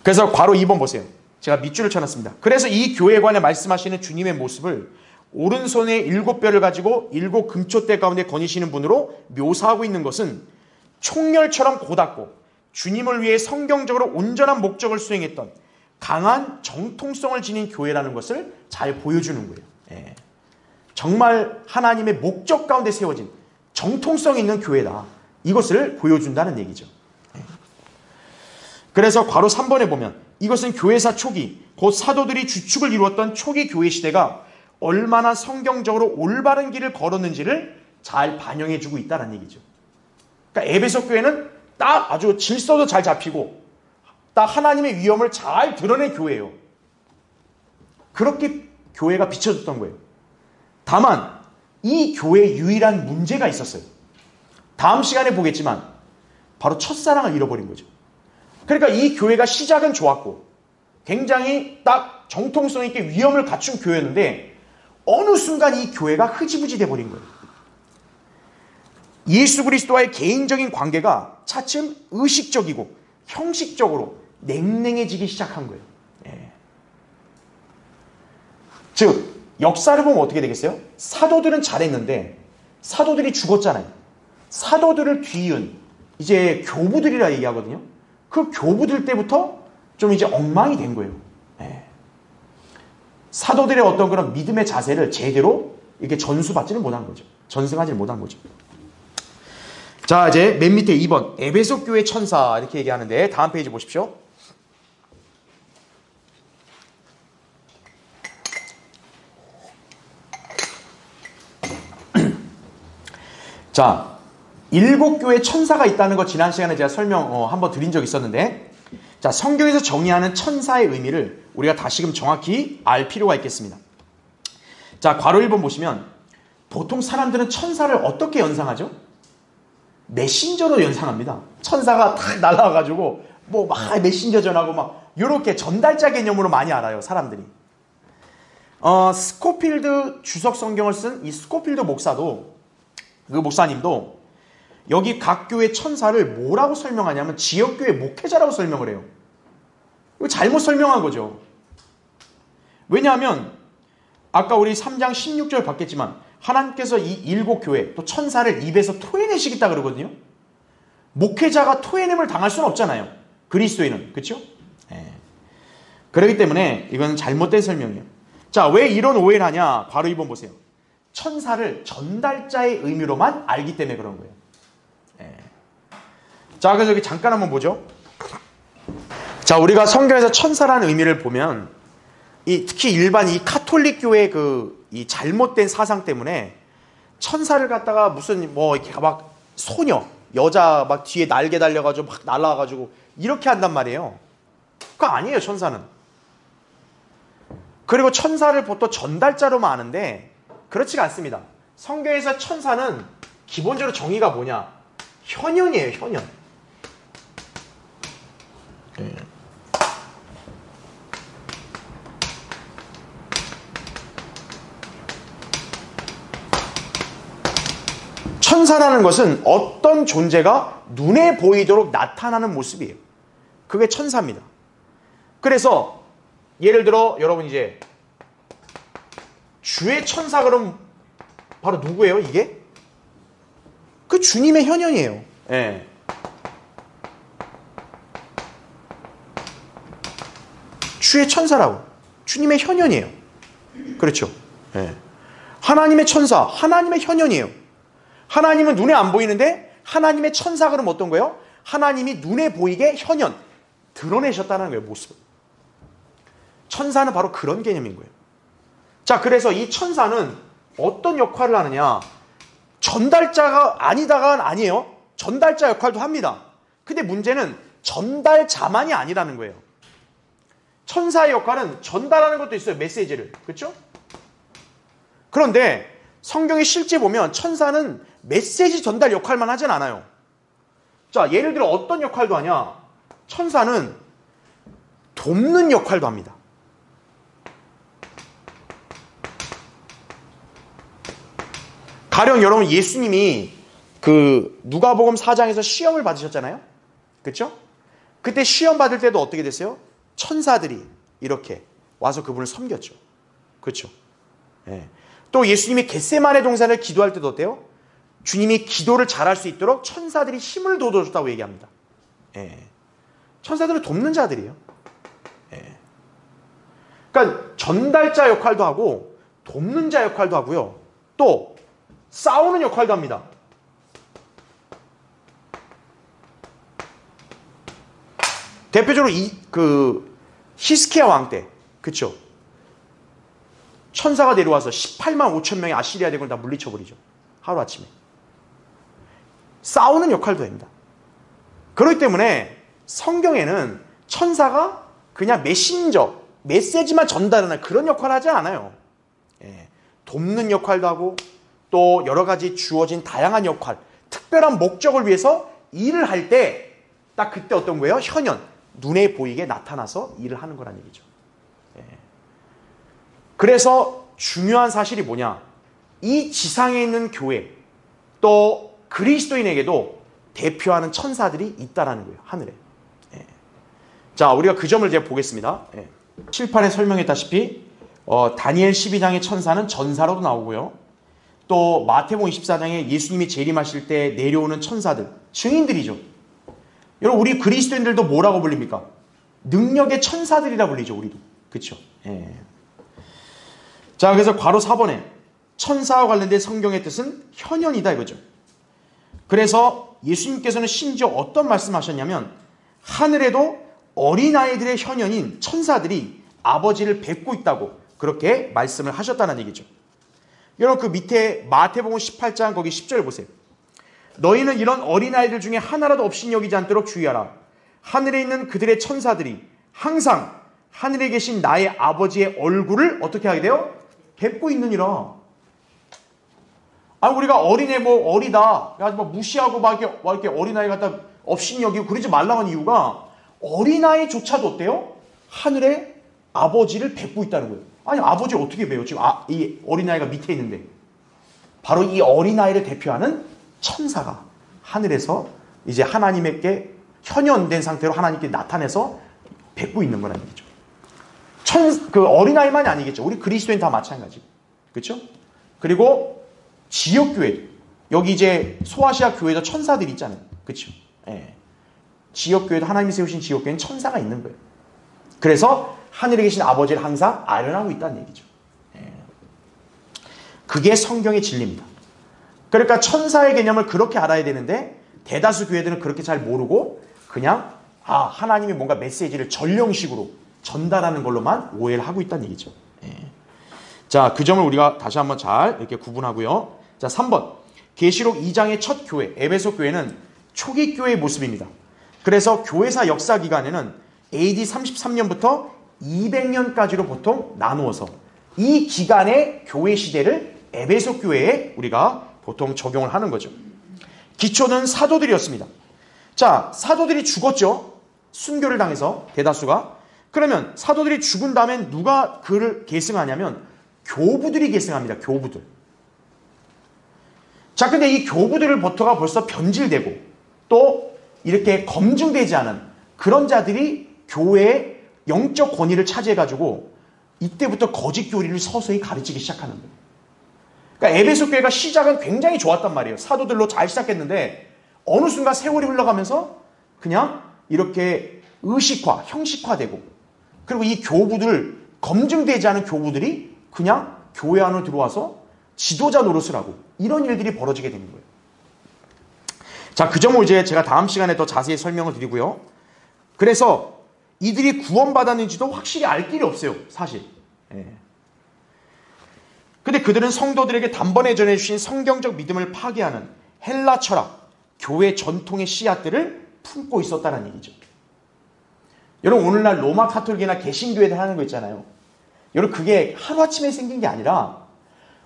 그래서 괄호 2번 보세요. 제가 밑줄을 쳐놨습니다. 그래서 이 교회에 관해 말씀하시는 주님의 모습을 오른손에 7뼈를 가지고 7 금초대 가운데 거니시는 분으로 묘사하고 있는 것은 총열처럼 고닫고 주님을 위해 성경적으로 온전한 목적을 수행했던 강한 정통성을 지닌 교회라는 것을 잘 보여주는 거예요. 예. 정말 하나님의 목적 가운데 세워진 정통성 있는 교회다. 이것을 보여준다는 얘기죠. 예. 그래서 괄호 3번에 보면 이것은 교회사 초기, 곧 사도들이 주축을 이루었던 초기 교회 시대가 얼마나 성경적으로 올바른 길을 걸었는지를 잘 반영해주고 있다는 얘기죠. 그러니까 에베소 교회는 딱 아주 질서도 잘 잡히고 딱 하나님의 위엄을 잘 드러낸 교회예요. 그렇게 교회가 비춰졌던 거예요. 다만 이 교회에 유일한 문제가 있었어요. 다음 시간에 보겠지만 바로 첫사랑을 잃어버린 거죠. 그러니까 이 교회가 시작은 좋았고 굉장히 딱 정통성 있게 위엄을 갖춘 교회였는데 어느 순간 이 교회가 흐지부지 돼버린 거예요. 예수 그리스도와의 개인적인 관계가 차츰 의식적이고 형식적으로 냉랭해지기 시작한 거예요. 예. 즉 역사를 보면 어떻게 되겠어요? 사도들은 잘했는데 사도들이 죽었잖아요. 사도들을 뒤이은 이제 교부들이라 얘기하거든요. 그 교부들 때부터 좀 이제 엉망이 된 거예요. 예. 사도들의 어떤 그런 믿음의 자세를 제대로 이렇게 전수받지는 못한 거죠. 전승하지 못한 거죠. 자, 이제 맨 밑에 2번 에베소 교회 천사 이렇게 얘기하는데 다음 페이지 보십시오. 자, 7교회 천사가 있다는 거 지난 시간에 제가 설명 한번 드린 적이 있었는데, 자, 성경에서 정의하는 천사의 의미를 우리가 다시금 정확히 알 필요가 있겠습니다. 자, 괄호 1번 보시면 보통 사람들은 천사를 어떻게 연상하죠? 메신저로 연상합니다. 천사가 탁 날아와가지고 뭐 막 메신저 전하고 막 이렇게 전달자 개념으로 많이 알아요, 사람들이. 스코필드 주석 성경을 쓴 이 스코필드 목사도, 그 목사님도 여기 각 교회 천사를 뭐라고 설명하냐면 지역교회 목회자라고 설명을 해요. 이거 잘못 설명한 거죠. 왜냐하면 아까 우리 3장 16절 봤겠지만 하나님께서 이 7교회 또 천사를 입에서 토해내시겠다 그러거든요. 목회자가 토해냄을 당할 수는 없잖아요. 그리스도인은. 그렇죠? 네. 그렇기 때문에 이건 잘못된 설명이에요. 자, 왜 이런 오해를 하냐? 바로 2번 보세요. 천사를 전달자의 의미로만 알기 때문에 그런 거예요. 네. 자, 그래서 여기 잠깐 한번 보죠. 자, 우리가 성경에서 천사라는 의미를 보면 특히 일반 이 카톨릭 교회의 이 잘못된 사상 때문에 천사를 갖다가 무슨 뭐 이렇게 막 소녀, 여자 막 뒤에 날개 달려가지고 막 날아가가지고 이렇게 한단 말이에요. 그거 아니에요, 천사는. 그리고 천사를 보통 전달자로만 아는데 그렇지가 않습니다. 성경에서 천사는 기본적으로 정의가 뭐냐? 현현이에요, 현현. 네. 천사라는 것은 어떤 존재가 눈에 보이도록 나타나는 모습이에요. 그게 천사입니다. 그래서 예를 들어 여러분 이제 주의 천사 그럼 바로 누구예요, 이게? 그 주님의 현현이에요. 예. 주의 천사라고. 주님의 현현이에요. 그렇죠. 예. 하나님의 천사, 하나님의 현현이에요. 하나님은 눈에 안 보이는데 하나님의 천사 그럼 어떤 거예요? 하나님이 눈에 보이게 현현, 드러내셨다는 거예요, 모습을. 천사는 바로 그런 개념인 거예요. 자, 그래서 이 천사는 어떤 역할을 하느냐? 전달자가 아니다가 아니에요. 전달자 역할도 합니다. 근데 문제는 전달자만이 아니라는 거예요. 천사의 역할은 전달하는 것도 있어요, 메시지를. 그렇죠? 그런데 성경에 실제 보면 천사는 메시지 전달 역할만 하진 않아요. 자, 예를 들어 어떤 역할도 하냐? 천사는 돕는 역할도 합니다. 가령 여러분 예수님이 누가복음 4장에서 시험을 받으셨잖아요. 그렇죠? 그때 시험 받을 때도 어떻게 됐어요? 천사들이 이렇게 와서 그분을 섬겼죠. 그렇죠? 예. 또 예수님이 겟세마네 동산을 기도할 때도 어때요? 주님이 기도를 잘할 수 있도록 천사들이 힘을 돋워줬다고 얘기합니다. 예. 천사들은 돕는 자들이에요. 예. 그러니까 전달자 역할도 하고 돕는 자 역할도 하고요. 또 싸우는 역할도 합니다. 대표적으로 히스기야 왕 때, 그쵸? 천사가 내려와서 18만 5천 명의 아시리아 대군을 다 물리쳐버리죠. 하루아침에. 싸우는 역할도 됩니다. 그렇기 때문에 성경에는 천사가 그냥 메신저, 메시지만 전달하는 그런 역할을 하지 않아요. 예, 돕는 역할도 하고 또 여러 가지 주어진 다양한 역할, 특별한 목적을 위해서 일을 할 때 딱 그때 어떤 거예요? 현현, 눈에 보이게 나타나서 일을 하는 거란 얘기죠. 예. 그래서 중요한 사실이 뭐냐? 이 지상에 있는 교회 또 그리스도인에게도 대표하는 천사들이 있다라는 거예요. 하늘에. 예. 자, 우리가 그 점을 이제 보겠습니다. 예. 7판에 설명했다시피 다니엘 12장의 천사는 전사로도 나오고요. 또 마태복음 24장에 예수님이 재림하실 때 내려오는 천사들, 증인들이죠. 여러분, 우리 그리스도인들도 뭐라고 불립니까? 능력의 천사들이라 불리죠, 우리도. 그렇죠? 예. 자, 그래서 괄호 4번에 천사와 관련된 성경의 뜻은 현현이다 이거죠. 그래서 예수님께서는 심지어 어떤 말씀하셨냐면 하늘에도 어린아이들의 현현인 천사들이 아버지를 뵙고 있다고 그렇게 말씀을 하셨다는 얘기죠. 여러분, 그 밑에 마태복음 18장 거기 10절 보세요. 너희는 이런 어린아이들 중에 하나라도 없인 여기지 않도록 주의하라. 하늘에 있는 그들의 천사들이 항상 하늘에 계신 나의 아버지의 얼굴을 어떻게 하게 돼요? 뵙고 있느니라. 우리가 어린애 어리다, 무시하고 막 이렇게 어린아이 갖다 없인 여기고 그러지 말라는 이유가 어린아이조차도 어때요? 하늘에 아버지를 뵙고 있다는 거예요. 아니, 아버지를 어떻게 뵈요? 지금 이 어린아이가 밑에 있는데. 바로 이 어린아이를 대표하는 천사가 하늘에서 이제 하나님께 현현된 상태로 하나님께 나타내서 뵙고 있는 거라는 얘기죠. 그 어린아이만이 아니겠죠. 우리 그리스도인 다 마찬가지고. 그렇죠? 그리고 지역교회, 여기 이제 소아시아 교회도 천사들이 있잖아요. 그렇죠? 예. 지역교회도 하나님이 세우신 지역교회는 천사가 있는 거예요. 그래서 하늘에 계신 아버지를 항상 아련하고 있다는 얘기죠. 예. 그게 성경의 진리입니다. 그러니까 천사의 개념을 그렇게 알아야 되는데 대다수 교회들은 그렇게 잘 모르고 그냥 하나님이 뭔가 메시지를 전령식으로 전달하는 걸로만 오해를 하고 있다는 얘기죠. 예. 자, 그 점을 우리가 다시 한번 잘 이렇게 구분하고요. 자, 3번. 계시록 2장의 첫 교회, 에베소 교회는 초기 교회의 모습입니다. 그래서 교회사 역사 기간에는 AD 33년부터 200년까지로 보통 나누어서 이 기간의 교회 시대를 에베소 교회에 우리가 보통 적용을 하는 거죠. 기초는 사도들이었습니다. 자, 사도들이 죽었죠. 순교를 당해서 대다수가. 그러면 사도들이 죽은 다음에 누가 그를 계승하냐면 교부들이 계승합니다. 교부들. 자, 근데 이 교부들을 버터가 벌써 변질되고 또 이렇게 검증되지 않은 그런 자들이 교회의 영적 권위를 차지해가지고 이때부터 거짓 교리를 서서히 가르치기 시작하는 거예요. 그러니까 에베소 교회가 시작은 굉장히 좋았단 말이에요. 사도들로 잘 시작했는데 어느 순간 세월이 흘러가면서 그냥 이렇게 의식화, 형식화되고 그리고 이 교부들, 검증되지 않은 교부들이 그냥 교회 안으로 들어와서 지도자 노릇을 하고 이런 일들이 벌어지게 되는 거예요. 자, 그 점을 이제 제가 다음 시간에 더 자세히 설명을 드리고요. 그래서 이들이 구원받았는지도 확실히 알 길이 없어요, 사실. 예. 근데 그들은 성도들에게 단번에 전해주신 성경적 믿음을 파괴하는 헬라 철학, 교회 전통의 씨앗들을 품고 있었다는 얘기죠. 여러분, 오늘날 로마 카톨릭이나 개신교회들 하는 거 있잖아요. 여러분, 그게 하루아침에 생긴 게 아니라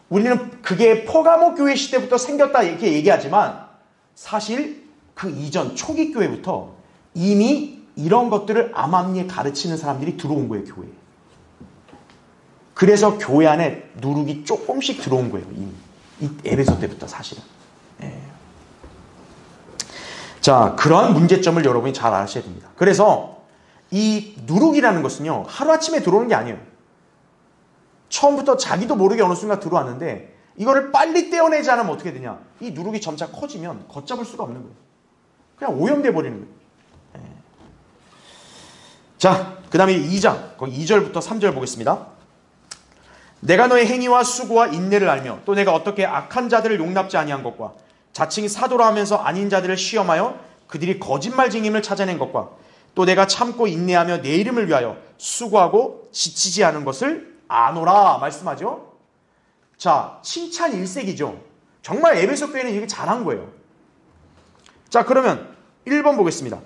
우리는 그게 퍼가모 교회 시대부터 생겼다 이렇게 얘기하지만 사실 그 이전 초기 교회부터 이미 이런 것들을 암암리에 가르치는 사람들이 들어온 거예요, 교회에. 그래서 교회 안에 누룩이 조금씩 들어온 거예요. 이미. 이 에베소 때부터 사실은. 예. 자, 그런 문제점을 여러분이 잘 아셔야 됩니다. 그래서 이 누룩이라는 것은요, 하루아침에 들어오는 게 아니에요. 처음부터 자기도 모르게 어느 순간 들어왔는데 이거를 빨리 떼어내지 않으면 어떻게 되냐. 이 누룩이 점차 커지면 걷잡을 수가 없는 거예요. 그냥 오염돼 버리는 거예요. 예. 자, 그 다음에 2장, 거기 2절부터 3절 보겠습니다. 내가 너의 행위와 수고와 인내를 알며 또 내가 어떻게 악한 자들을 용납지 아니한 것과 자칭 사도라 하면서 아닌 자들을 시험하여 그들이 거짓말쟁임을 찾아낸 것과 또 내가 참고 인내하며 내 이름을 위하여 수고하고 지치지 않은 것을 아노라 말씀하죠. 자, 칭찬 일색이죠. 정말 에베소 교회는 이렇게 잘한 거예요. 자, 그러면 1번 보겠습니다.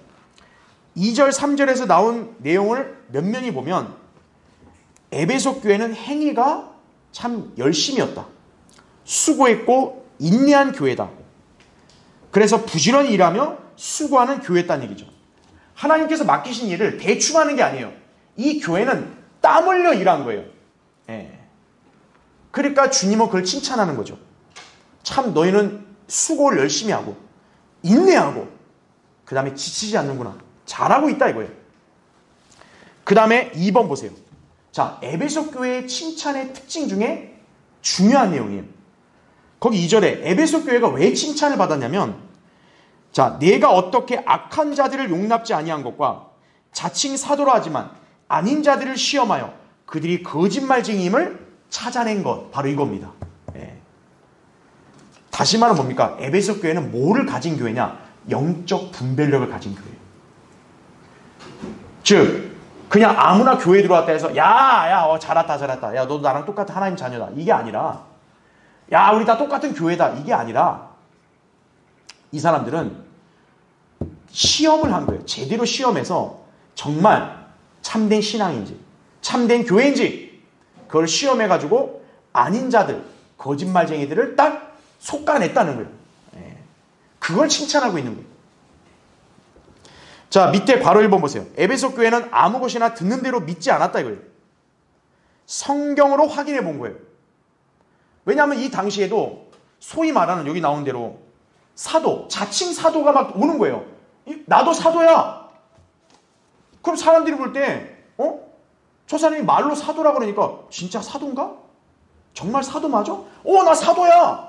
2절 3절에서 나온 내용을 면면히 보면 에베소 교회는 행위가 참 열심이었다. 수고했고 인내한 교회다. 그래서 부지런히 일하며 수고하는 교회였다는 얘기죠. 하나님께서 맡기신 일을 대충 하는 게 아니에요. 이 교회는 땀 흘려 일한 거예요. 예. 그러니까 주님은 그걸 칭찬하는 거죠. 참 너희는 수고를 열심히 하고 인내하고 그 다음에 지치지 않는구나. 잘하고 있다 이거예요. 그 다음에 2번 보세요. 자, 에베소 교회의 칭찬의 특징 중에 중요한 내용이에요. 거기 2절에 에베소 교회가 왜 칭찬을 받았냐면, 자, 내가 어떻게 악한 자들을 용납지 아니한 것과 자칭 사도라 하지만 아닌 자들을 시험하여 그들이 거짓말쟁이임을 찾아낸 것, 바로 이겁니다. 예. 다시 말하면 뭡니까? 에베소 교회는 뭐를 가진 교회냐? 영적 분별력을 가진 교회예요. 즉 그냥 아무나 교회 들어왔다 해서 잘했다. 야, 너도 나랑 똑같은 하나님 자녀다. 이게 아니라, 야, 우리 다 똑같은 교회다. 이게 아니라, 이 사람들은 시험을 한 거예요. 제대로 시험해서 정말 참된 신앙인지, 참된 교회인지, 그걸 시험해가지고 아닌 자들, 거짓말쟁이들을 딱 솎아냈다는 거예요. 그걸 칭찬하고 있는 거예요. 자, 밑에 괄호 1번 보세요. 에베소 교회는 아무 것이나 듣는 대로 믿지 않았다 이거예요. 성경으로 확인해 본 거예요. 왜냐하면 이 당시에도 소위 말하는 여기 나온 대로 사도, 자칭 사도가 막 오는 거예요. 나도 사도야. 그럼 사람들이 볼 때, 저 사람이 말로 사도라 그러니까 진짜 사도인가? 정말 사도 맞아? 나 사도야.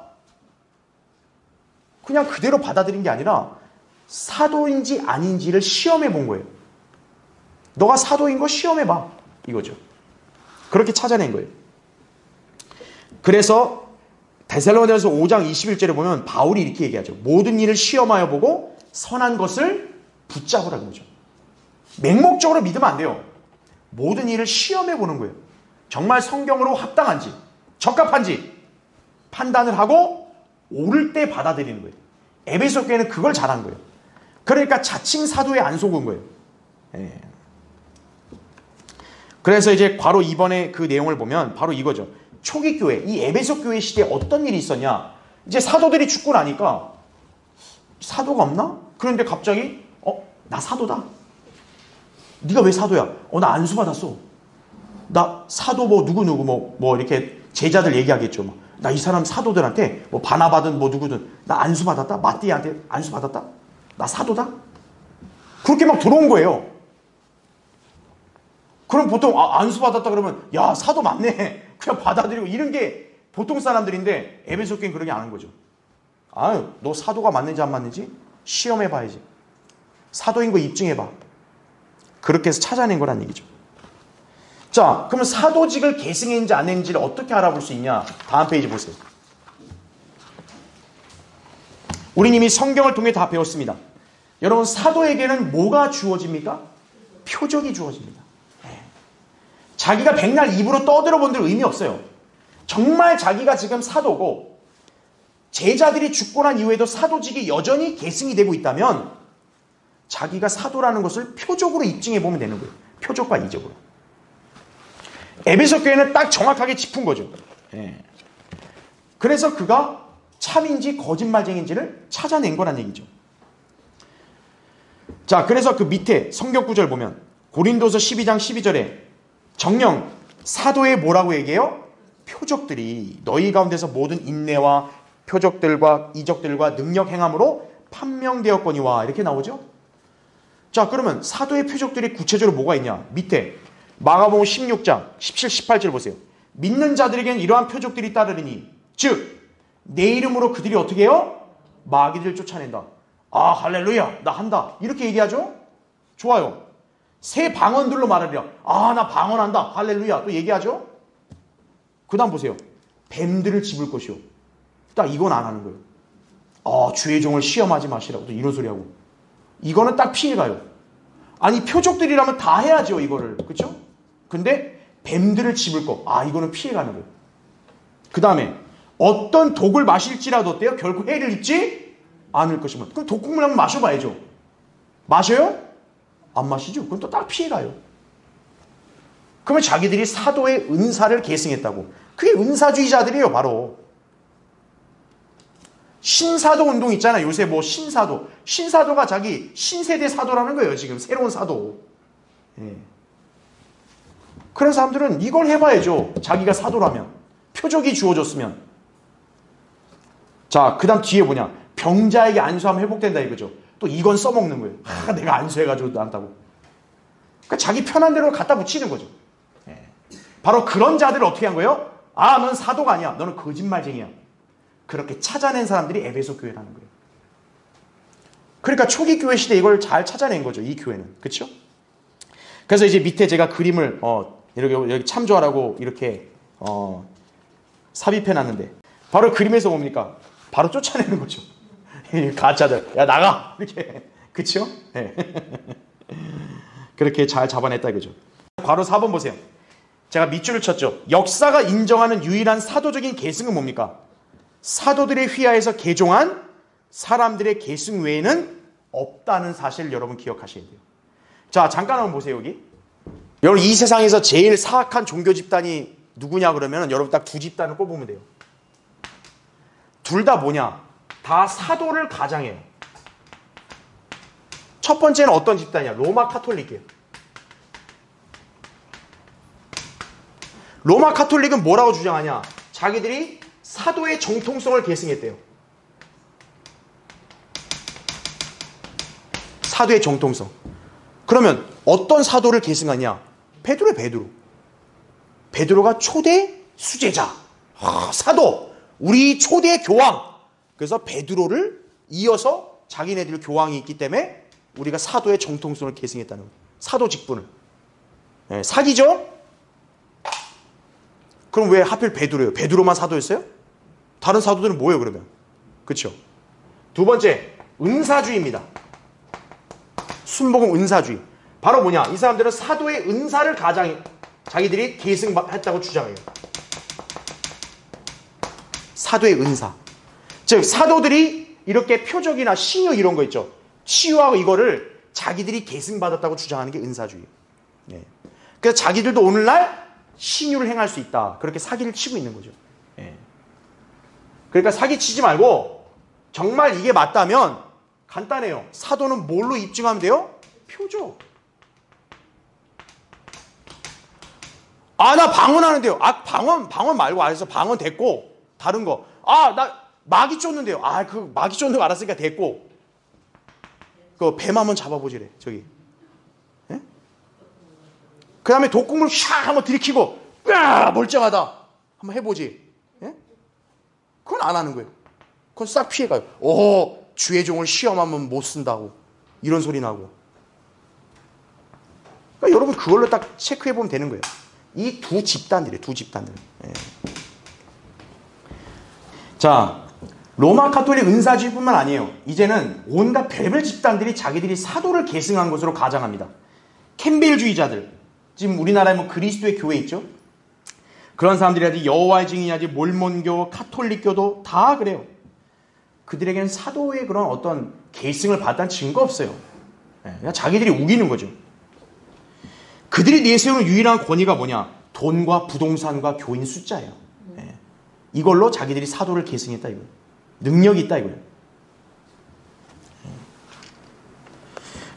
그냥 그대로 받아들인 게 아니라 사도인지 아닌지를 시험해 본 거예요. 너가 사도인 거 시험해 봐. 이거죠. 그렇게 찾아낸 거예요. 그래서 데살로니가서 5장 21절에 보면 바울이 이렇게 얘기하죠. 모든 일을 시험하여 보고 선한 것을 붙잡으라는 거죠. 맹목적으로 믿으면 안 돼요. 모든 일을 시험해 보는 거예요. 정말 성경으로 합당한지, 적합한지 판단을 하고 옳을 때 받아들이는 거예요. 에베소 교회는 그걸 잘한 거예요. 그러니까 자칭 사도에 안 속은 거예요. 예. 그래서 이제 바로 이번에 그 내용을 보면 바로 이거죠. 초기 교회, 이 에베소 교회 시대에 어떤 일이 있었냐? 이제 사도들이 죽고 나니까 사도가 없나? 그런데 갑자기 나 사도다. 네가 왜 사도야? 나 안수 받았어. 나 사도 누구 뭐 이렇게 제자들 얘기하겠죠. 나 이 사람 사도들한테 바나바든 누구든 나 안수 받았다. 마띠한테 안수 받았다. 나 사도다? 그렇게 막 들어온 거예요. 그럼 보통 안수 받았다 그러면 야, 사도 맞네. 그냥 받아들이고 이런 게 보통 사람들인데 에베소 교회는 그러게 안 하는 거죠. 아유, 너 사도가 맞는지 안 맞는지 시험해 봐야지. 사도인 거 입증해 봐. 그렇게 해서 찾아낸 거란 얘기죠. 자, 그러면 사도직을 계승했는지 안 했는지를 어떻게 알아볼 수 있냐? 다음 페이지 보세요. 우린 이미 성경을 통해 다 배웠습니다. 여러분, 사도에게는 뭐가 주어집니까? 표적이 주어집니다. 자기가 백날 입으로 떠들어 본들 의미 없어요. 정말 자기가 지금 사도고 제자들이 죽고 난 이후에도 사도직이 여전히 계승이 되고 있다면 자기가 사도라는 것을 표적으로 입증해 보면 되는 거예요. 표적과 이적으로. 에베소 교회는 딱 정확하게 짚은 거죠. 그래서 그가 참인지 거짓말쟁인지를 찾아낸 거란 얘기죠. 자, 그래서 그 밑에 성경 구절 보면 고린도서 12장 12절에 정녕 사도의 뭐라고 얘기해요? 표적들이 너희 가운데서 모든 인내와 표적들과 이적들과 능력 행함으로 판명되었거니와 이렇게 나오죠. 자, 그러면 사도의 표적들이 구체적으로 뭐가 있냐? 밑에 마가복음 16장 17, 18절 보세요. 믿는 자들에게는 이러한 표적들이 따르리니 즉 내 이름으로 그들이 어떻게 해요? 마귀들을 쫓아낸다. 아, 할렐루야, 나 한다. 이렇게 얘기하죠? 좋아요. 새 방언들로 말하리라. 아, 나 방언한다. 할렐루야. 또 얘기하죠. 그 다음 보세요. 뱀들을 집을 것이요. 딱 이건 안 하는 거예요. 주의 종을 시험하지 마시라고. 또 이런 소리 하고. 이거는 딱 피해가요. 아니, 표적들이라면 다 해야죠, 이거를. 그렇죠? 근데 뱀들을 집을 거. 이거는 피해가는 거예요. 그 다음에 어떤 독을 마실지라도 어때요? 결국 해를 입지 않을 것이면. 그럼 독국물 한번 마셔봐야죠. 마셔요? 안 마시죠? 그럼 또 딱 피해가요. 그러면 자기들이 사도의 은사를 계승했다고. 그게 은사주의자들이에요, 바로. 신사도 운동 있잖아요. 요새 뭐 신사도. 신사도가 자기 신세대 사도라는 거예요, 지금. 새로운 사도. 예. 그런 사람들은 이걸 해봐야죠. 자기가 사도라면. 표적이 주어졌으면. 자, 그 다음 뒤에 뭐냐. 병자에게 안수하면 회복된다 이거죠. 또 이건 써먹는 거예요. 내가 안수해가지고 난다고. 그러니까 자기 편한 대로 갖다 붙이는 거죠. 예. 바로 그런 자들을 어떻게 한 거예요? 넌 사도가 아니야. 너는 거짓말쟁이야. 그렇게 찾아낸 사람들이 에베소 교회라는 거예요. 그러니까 초기 교회 시대 이걸 잘 찾아낸 거죠. 이 교회는. 그렇죠? 그래서 이제 밑에 제가 그림을 이렇게 여기 참조하라고 이렇게 삽입해 놨는데 바로 그림에서 뭡니까? 바로 쫓아내는 거죠. 가짜들. 야, 나가! 이렇게. 그쵸? 네. 그렇게 잘 잡아냈다 이거죠. 바로 4번 보세요. 제가 밑줄을 쳤죠. 역사가 인정하는 유일한 사도적인 계승은 뭡니까? 사도들의 휘하에서 개종한 사람들의 계승 외에는 없다는 사실을 여러분 기억하셔야 돼요. 자, 잠깐 한번 보세요, 여기. 여러분, 이 세상에서 제일 사악한 종교 집단이 누구냐 그러면 여러분 딱 두 집단을 꼽으면 돼요. 둘 다 뭐냐? 다 사도를 가장해요. 첫 번째는 어떤 집단이야? 로마 카톨릭이에요. 로마 카톨릭은 뭐라고 주장하냐? 자기들이 사도의 정통성을 계승했대요. 사도의 정통성. 그러면 어떤 사도를 계승하냐? 베드로예요. 베드로가 초대 수제자. 사도. 우리 초대 교황. 그래서 베드로를 이어서 자기네들 교황이 있기 때문에 우리가 사도의 정통성을 계승했다는 거예요. 사도 직분을. 네, 사기죠? 그럼 왜 하필 베드로예요? 베드로만 사도였어요? 다른 사도들은 뭐예요, 그러면? 그렇죠? 두 번째, 은사주의입니다. 순복음 은사주의. 바로 뭐냐? 이 사람들은 사도의 은사를 자기들이 계승했다고 주장해요. 사도의 은사. 즉 사도들이 이렇게 표적이나 신유 이런 거 있죠. 치유하고 이거를 자기들이 계승받았다고 주장하는 게 은사주의. 네. 그래서 자기들도 오늘날 신유를 행할 수 있다. 그렇게 사기를 치고 있는 거죠. 네. 그러니까 사기 치지 말고 정말 이게 맞다면 간단해요. 사도는 뭘로 입증하면 돼요? 표적. 나 방언하는데요. 방언 말고 알아서 방언 됐고 다른 거. 나 마귀 쫓는데요. 그 마귀 쫓는 거 알았으니까 됐고. 그 뱀 한번 잡아보지래. 저기. 예? 그 다음에 독국물 샥 한번 들이키고 멀쩡하다. 한번 해보지. 예? 그건 안 하는 거예요. 그건 싹 피해가요. 주의 종을 시험하면 못 쓴다고. 이런 소리 나고. 그러니까 여러분 그걸로 딱 체크해보면 되는 거예요. 이 두 집단들이에요. 두 집단들. 예. 자, 로마 카톨릭 은사주의뿐만 아니에요. 이제는 온갖 별별 집단들이 자기들이 사도를 계승한 것으로 가장합니다. 캠벨주의자들. 지금 우리나라에 뭐 그리스도의 교회 있죠? 그런 사람들이라든지 여호와의 증인이라든지 몰몬교, 카톨릭교도 다 그래요. 그들에게는 사도의 그런 어떤 계승을 받았다는 증거 없어요. 그냥 자기들이 우기는 거죠. 그들이 내세우는 유일한 권위가 뭐냐? 돈과 부동산과 교인 숫자예요. 이걸로 자기들이 사도를 계승했다 이거예요. 능력이 있다 이거예요.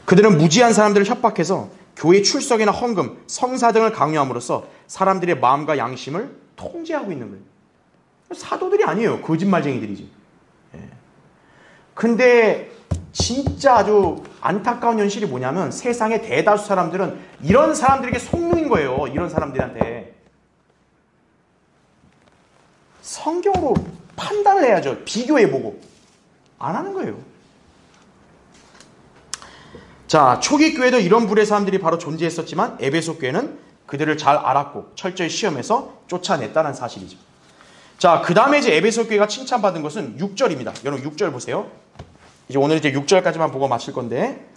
그들은 무지한 사람들을 협박해서 교회 출석이나 헌금, 성사 등을 강요함으로써 사람들의 마음과 양심을 통제하고 있는 거예요. 사도들이 아니에요. 거짓말쟁이들이지. 근데 진짜 아주 안타까운 현실이 뭐냐면 세상의 대다수 사람들은 이런 사람들에게 속는 거예요. 이런 사람들한테. 성경으로 판단을 해야죠. 비교해보고. 안 하는 거예요. 자, 초기 교회도 이런 부류의 사람들이 바로 존재했었지만 에베소 교회는 그들을 잘 알았고 철저히 시험해서 쫓아냈다는 사실이죠. 자, 그 다음에 이제 에베소 교회가 칭찬받은 것은 6절입니다. 여러분 6절 보세요. 이제 오늘 이제 6절까지만 보고 마칠 건데,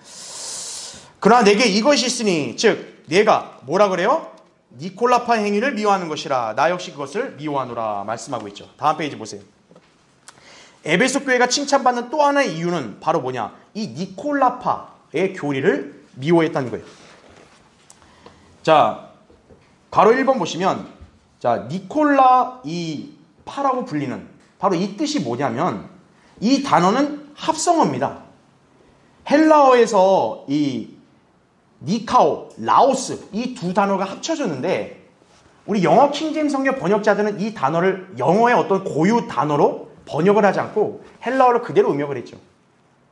그러나 내게 이것이 있으니 즉 내가 뭐라 그래요? 니콜라파 행위를 미워하는 것이라 나 역시 그것을 미워하노라 말씀하고 있죠. 다음 페이지 보세요. 에베소 교회가 칭찬받는 또 하나의 이유는 바로 뭐냐? 이 니콜라파의 교리를 미워했다는 거예요. 자, 괄호 1번 보시면, 자, 니콜라 이 파라고 불리는 바로 이 뜻이 뭐냐면, 이 단어는 합성어입니다. 헬라어에서 이 니카오, 라오스 이 두 단어가 합쳐졌는데, 우리 영어 킹제임스 성경 번역자들은 이 단어를 영어의 어떤 고유 단어로 번역을 하지 않고 헬라어를 그대로 음역을 했죠.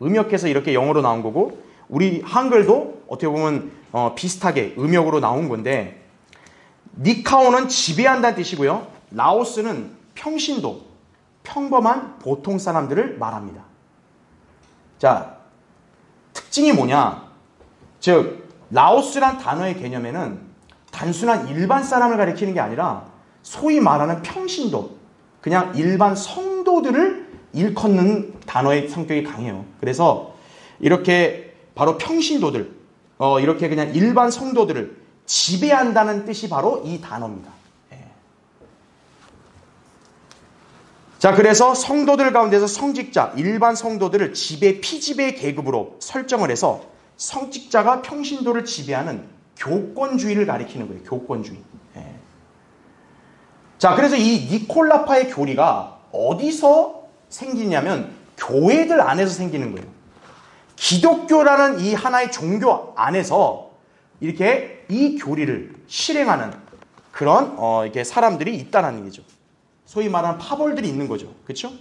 음역해서 이렇게 영어로 나온 거고, 우리 한글도 어떻게 보면 비슷하게 음역으로 나온 건데, 니카오는 지배한다는 뜻이고요. 라오스는 평신도, 평범한 보통 사람들을 말합니다. 자, 특징이 뭐냐? 즉, 라오스란 단어의 개념에는 단순한 일반 사람을 가리키는 게 아니라 소위 말하는 평신도, 그냥 일반 성도들을 일컫는 단어의 성격이 강해요. 그래서 이렇게 바로 평신도들, 이렇게 그냥 일반 성도들을 지배한다는 뜻이 바로 이 단어입니다. 자, 그래서 성도들 가운데서 성직자, 일반 성도들을 지배, 피지배 계급으로 설정을 해서 성직자가 평신도를 지배하는 교권주의를 가리키는 거예요. 교권주의. 자, 그래서 이 니콜라파의 교리가 어디서 생기냐면 교회들 안에서 생기는 거예요. 기독교라는 이 하나의 종교 안에서 이렇게 이 교리를 실행하는 그런 이렇게 사람들이 있다는 얘기죠. 소위 말하는 파벌들이 있는 거죠. 그렇죠?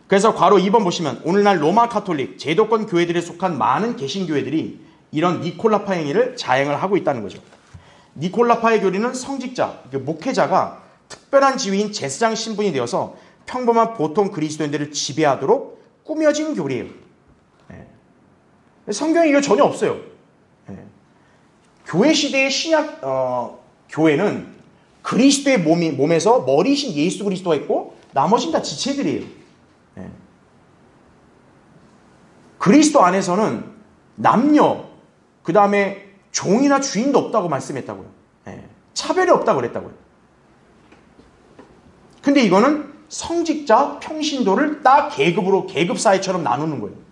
그래서 괄호 2번 보시면 오늘날 로마 카톨릭 제도권 교회들에 속한 많은 개신교회들이 이런 니콜라파 행위를 자행을 하고 있다는 거죠. 니콜라파의 교리는 성직자, 목회자가 특별한 지위인 제사장 신분이 되어서 평범한 보통 그리스도인들을 지배하도록 꾸며진 교리예요. 성경에 이거 전혀 없어요. 교회 시대의 신약 교회는 그리스도의 몸에서 머리신 예수 그리스도가 있고 나머지는 다 지체들이에요. 그리스도 안에서는 남녀, 그 다음에 종이나 주인도 없다고 말씀했다고요. 차별이 없다고 그랬다고요. 근데 이거는 성직자, 평신도를 딱 계급으로, 계급사회처럼 나누는 거예요.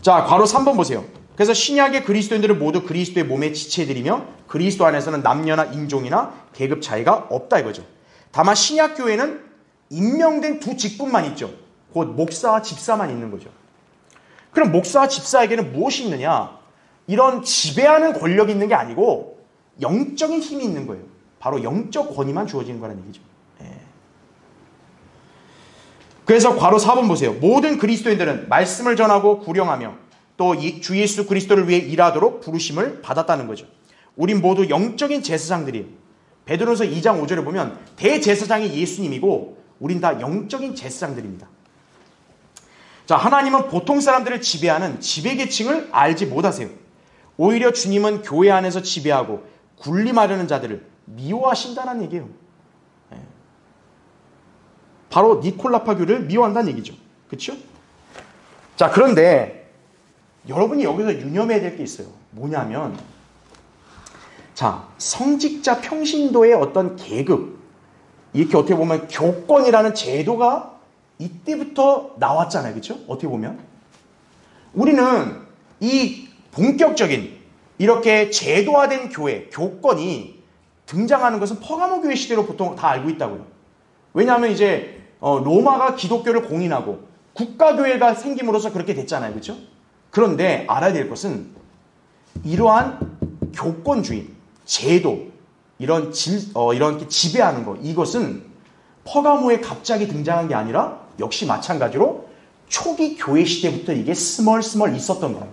자, 괄호 3번 보세요. 그래서 신약의 그리스도인들을 모두 그리스도의 몸의 지체들이며 그리스도 안에서는 남녀나 인종이나 계급 차이가 없다 이거죠. 다만 신약 교회는 임명된 두 직분만 있죠. 곧 목사와 집사만 있는 거죠. 그럼 목사와 집사에게는 무엇이 있느냐? 이런 지배하는 권력이 있는 게 아니고 영적인 힘이 있는 거예요. 바로 영적 권위만 주어지는 거라는 얘기죠. 그래서 괄호 4번 보세요. 모든 그리스도인들은 말씀을 전하고 구령하며 또 주 예수 그리스도를 위해 일하도록 부르심을 받았다는 거죠. 우린 모두 영적인 제사장들이에요. 베드로서 2장 5절에 보면 대제사장이 예수님이고 우린 다 영적인 제사장들입니다. 자, 하나님은 보통 사람들을 지배하는 지배계층을 알지 못하세요. 오히려 주님은 교회 안에서 지배하고 군림하려는 자들을 미워하신다는 얘기예요. 바로 니콜라파 교를 미워한다는 얘기죠. 그렇죠? 자, 그런데 여러분이 여기서 유념해야 될 게 있어요. 뭐냐면, 자, 성직자 평신도의 어떤 계급, 이렇게 어떻게 보면 교권이라는 제도가 이때부터 나왔잖아요. 그렇죠? 어떻게 보면 우리는 이 본격적인 이렇게 제도화된 교회, 교권이 등장하는 것은 퍼가모 교회 시대로 보통 다 알고 있다고요. 왜냐하면 이제 로마가 기독교를 공인하고 국가교회가 생김으로써 그렇게 됐잖아요. 그렇죠? 그런데 알아야 될 것은 이러한 교권주의, 제도, 이런 지배하는 것, 이것은 퍼가모에 갑자기 등장한 게 아니라 역시 마찬가지로 초기 교회 시대부터 이게 스멀스멀 있었던 거예요.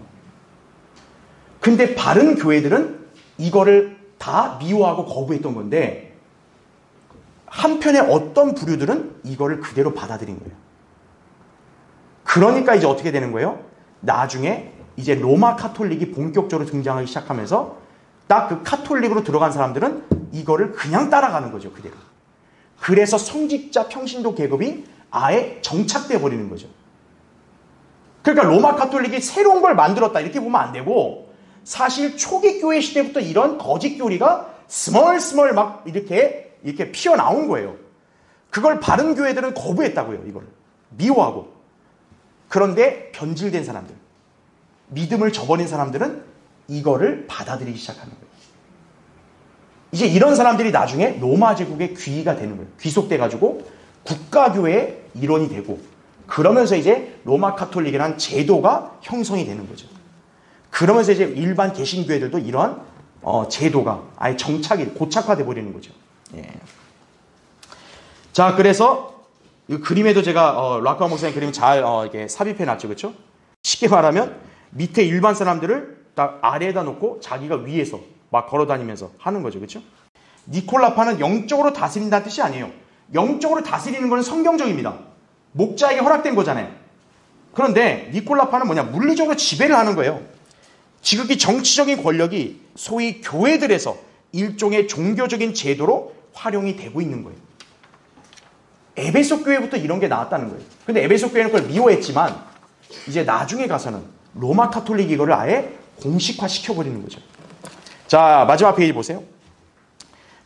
근데 바른 교회들은 이거를 다 미워하고 거부했던 건데 한편에 어떤 부류들은 이거를 그대로 받아들인 거예요. 그러니까 이제 어떻게 되는 거예요? 나중에 이제 로마 카톨릭이 본격적으로 등장하기 시작하면서 딱 그 카톨릭으로 들어간 사람들은 이거를 그냥 따라가는 거죠, 그대로. 그래서 성직자 평신도 계급이 아예 정착돼 버리는 거죠. 그러니까 로마 카톨릭이 새로운 걸 만들었다 이렇게 보면 안 되고, 사실 초기 교회 시대부터 이런 거짓 교리가 스멀스멀 막 이렇게 피어나온 거예요. 그걸 바른 교회들은 거부했다고요. 이걸 미워하고. 그런데 변질된 사람들, 믿음을 저버린 사람들은 이거를 받아들이기 시작하는 거예요. 이제 이런 사람들이 나중에 로마 제국의 귀의가 되는 거예요. 귀속돼가지고 국가교회의 일원이 되고, 그러면서 이제 로마 카톨릭이라는 제도가 형성이 되는 거죠. 그러면서 이제 일반 개신교회들도 이러한 제도가 아예 고착화돼 버리는 거죠. 예. 자, 그래서 이 그림에도 제가 락카우 목사님 그림 잘 이렇게 삽입해 놨죠, 그렇죠? 쉽게 말하면 밑에 일반 사람들을 딱 아래에다 놓고 자기가 위에서 막 걸어다니면서 하는 거죠, 그렇죠? 니콜라파는 영적으로 다스린다는 뜻이 아니에요. 영적으로 다스리는 것은 성경적입니다. 목자에게 허락된 거잖아요. 그런데 니콜라파는 뭐냐? 물리적으로 지배를 하는 거예요. 지극히 정치적인 권력이 소위 교회들에서 일종의 종교적인 제도로 활용이 되고 있는 거예요. 에베소 교회부터 이런 게 나왔다는 거예요. 근데 에베소 교회는 그걸 미워했지만 이제 나중에 가서는 로마 카톨릭이 이거를 아예 공식화 시켜버리는 거죠. 자, 마지막 페이지 보세요.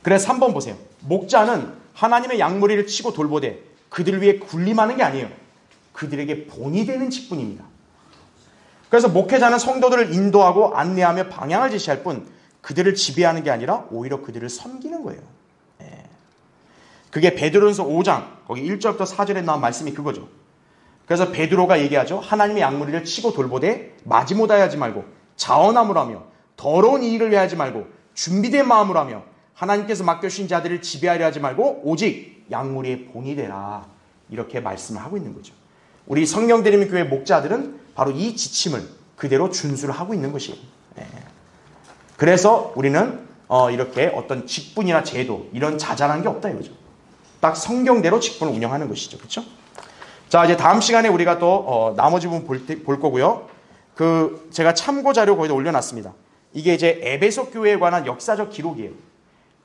그래서 3번 보세요. 목자는 하나님의 양무리를 치고 돌보되 그들을 위해 군림하는 게 아니에요. 그들에게 본이 되는 직분입니다. 그래서 목회자는 성도들을 인도하고 안내하며 방향을 제시할 뿐 그들을 지배하는 게 아니라 오히려 그들을 섬기는 거예요. 그게 베드로전서 5장 거기 1절부터 4절에 나온 말씀이 그거죠. 그래서 베드로가 얘기하죠. 하나님의 양무리를 치고 돌보되 마지못하게 하지 말고 자원함으로 하며 더러운 일을 위하지 말고 준비된 마음으로 하며 하나님께서 맡겨주신 자들을 지배하려 하지 말고 오직 양무리의 본이 되라. 이렇게 말씀을 하고 있는 거죠. 우리 성령드리는 교회 목자들은 바로 이 지침을 그대로 준수를 하고 있는 것이에요. 그래서 우리는 이렇게 어떤 직분이나 제도 이런 자잘한 게 없다 이거죠. 딱 성경대로 직분을 운영하는 것이죠. 그렇죠? 자, 이제 다음 시간에 우리가 또 나머지 부분 볼 거고요. 제가 참고 자료 거기다 올려놨습니다. 이게 이제 에베소 교회에 관한 역사적 기록이에요.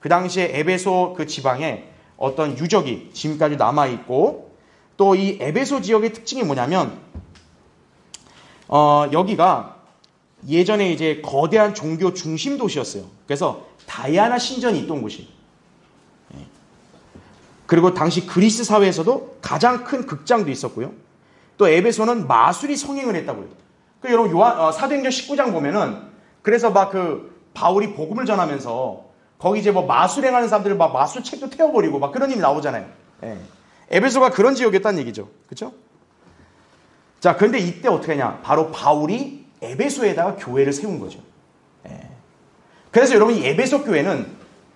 그 당시에 에베소 그 지방에 어떤 유적이 지금까지 남아 있고, 또 이 에베소 지역의 특징이 뭐냐면 여기가 예전에 이제 거대한 종교 중심 도시였어요. 그래서 다이아나 신전이 있던 곳이. 그리고 당시 그리스 사회에서도 가장 큰 극장도 있었고요. 또 에베소는 마술이 성행을 했다고요. 여러분 사도행전 19장 보면은 그래서 막 바울이 복음을 전하면서 거기 이제 뭐 마술행하는 사람들을 막 마술책도 태워버리고 막 그런 일이 나오잖아요. 에베소가 그런 지역이었다는 얘기죠. 그렇죠? 자, 그런데 이때 어떻게 하냐? 바로 바울이 에베소에다가 교회를 세운 거죠. 그래서 여러분 이 에베소 교회는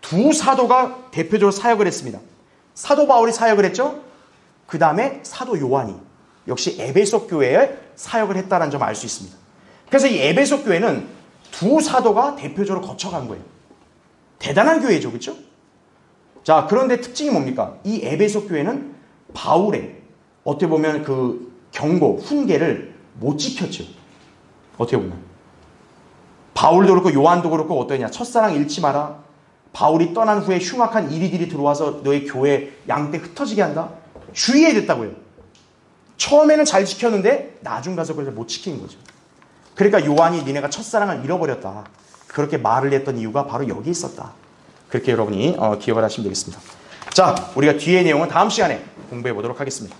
두 사도가 대표적으로 사역을 했습니다. 사도 바울이 사역을 했죠. 그 다음에 사도 요한이 역시 에베소 교회에 사역을 했다는 점을 알 수 있습니다. 그래서 이 에베소 교회는 두 사도가 대표적으로 거쳐간 거예요. 대단한 교회죠, 그렇죠? 자, 그런데 특징이 뭡니까? 이 에베소 교회는 바울의 어떻게 보면 그 경고, 훈계를 못 지켰죠. 어떻게 보면 바울도 그렇고 요한도 그렇고 어떠냐? 첫사랑 잃지 마라. 바울이 떠난 후에 흉악한 이리들이 들어와서 너의 교회 양떼 흩어지게 한다. 주의해야 됐다고요. 처음에는 잘 지켰는데 나중 가서 그걸 못 지킨 거죠. 그러니까 요한이 니네가 첫사랑을 잃어버렸다. 그렇게 말을 했던 이유가 바로 여기 있었다. 그렇게 여러분이 기억을 하시면 되겠습니다. 자, 우리가 뒤의 내용은 다음 시간에 공부해 보도록 하겠습니다.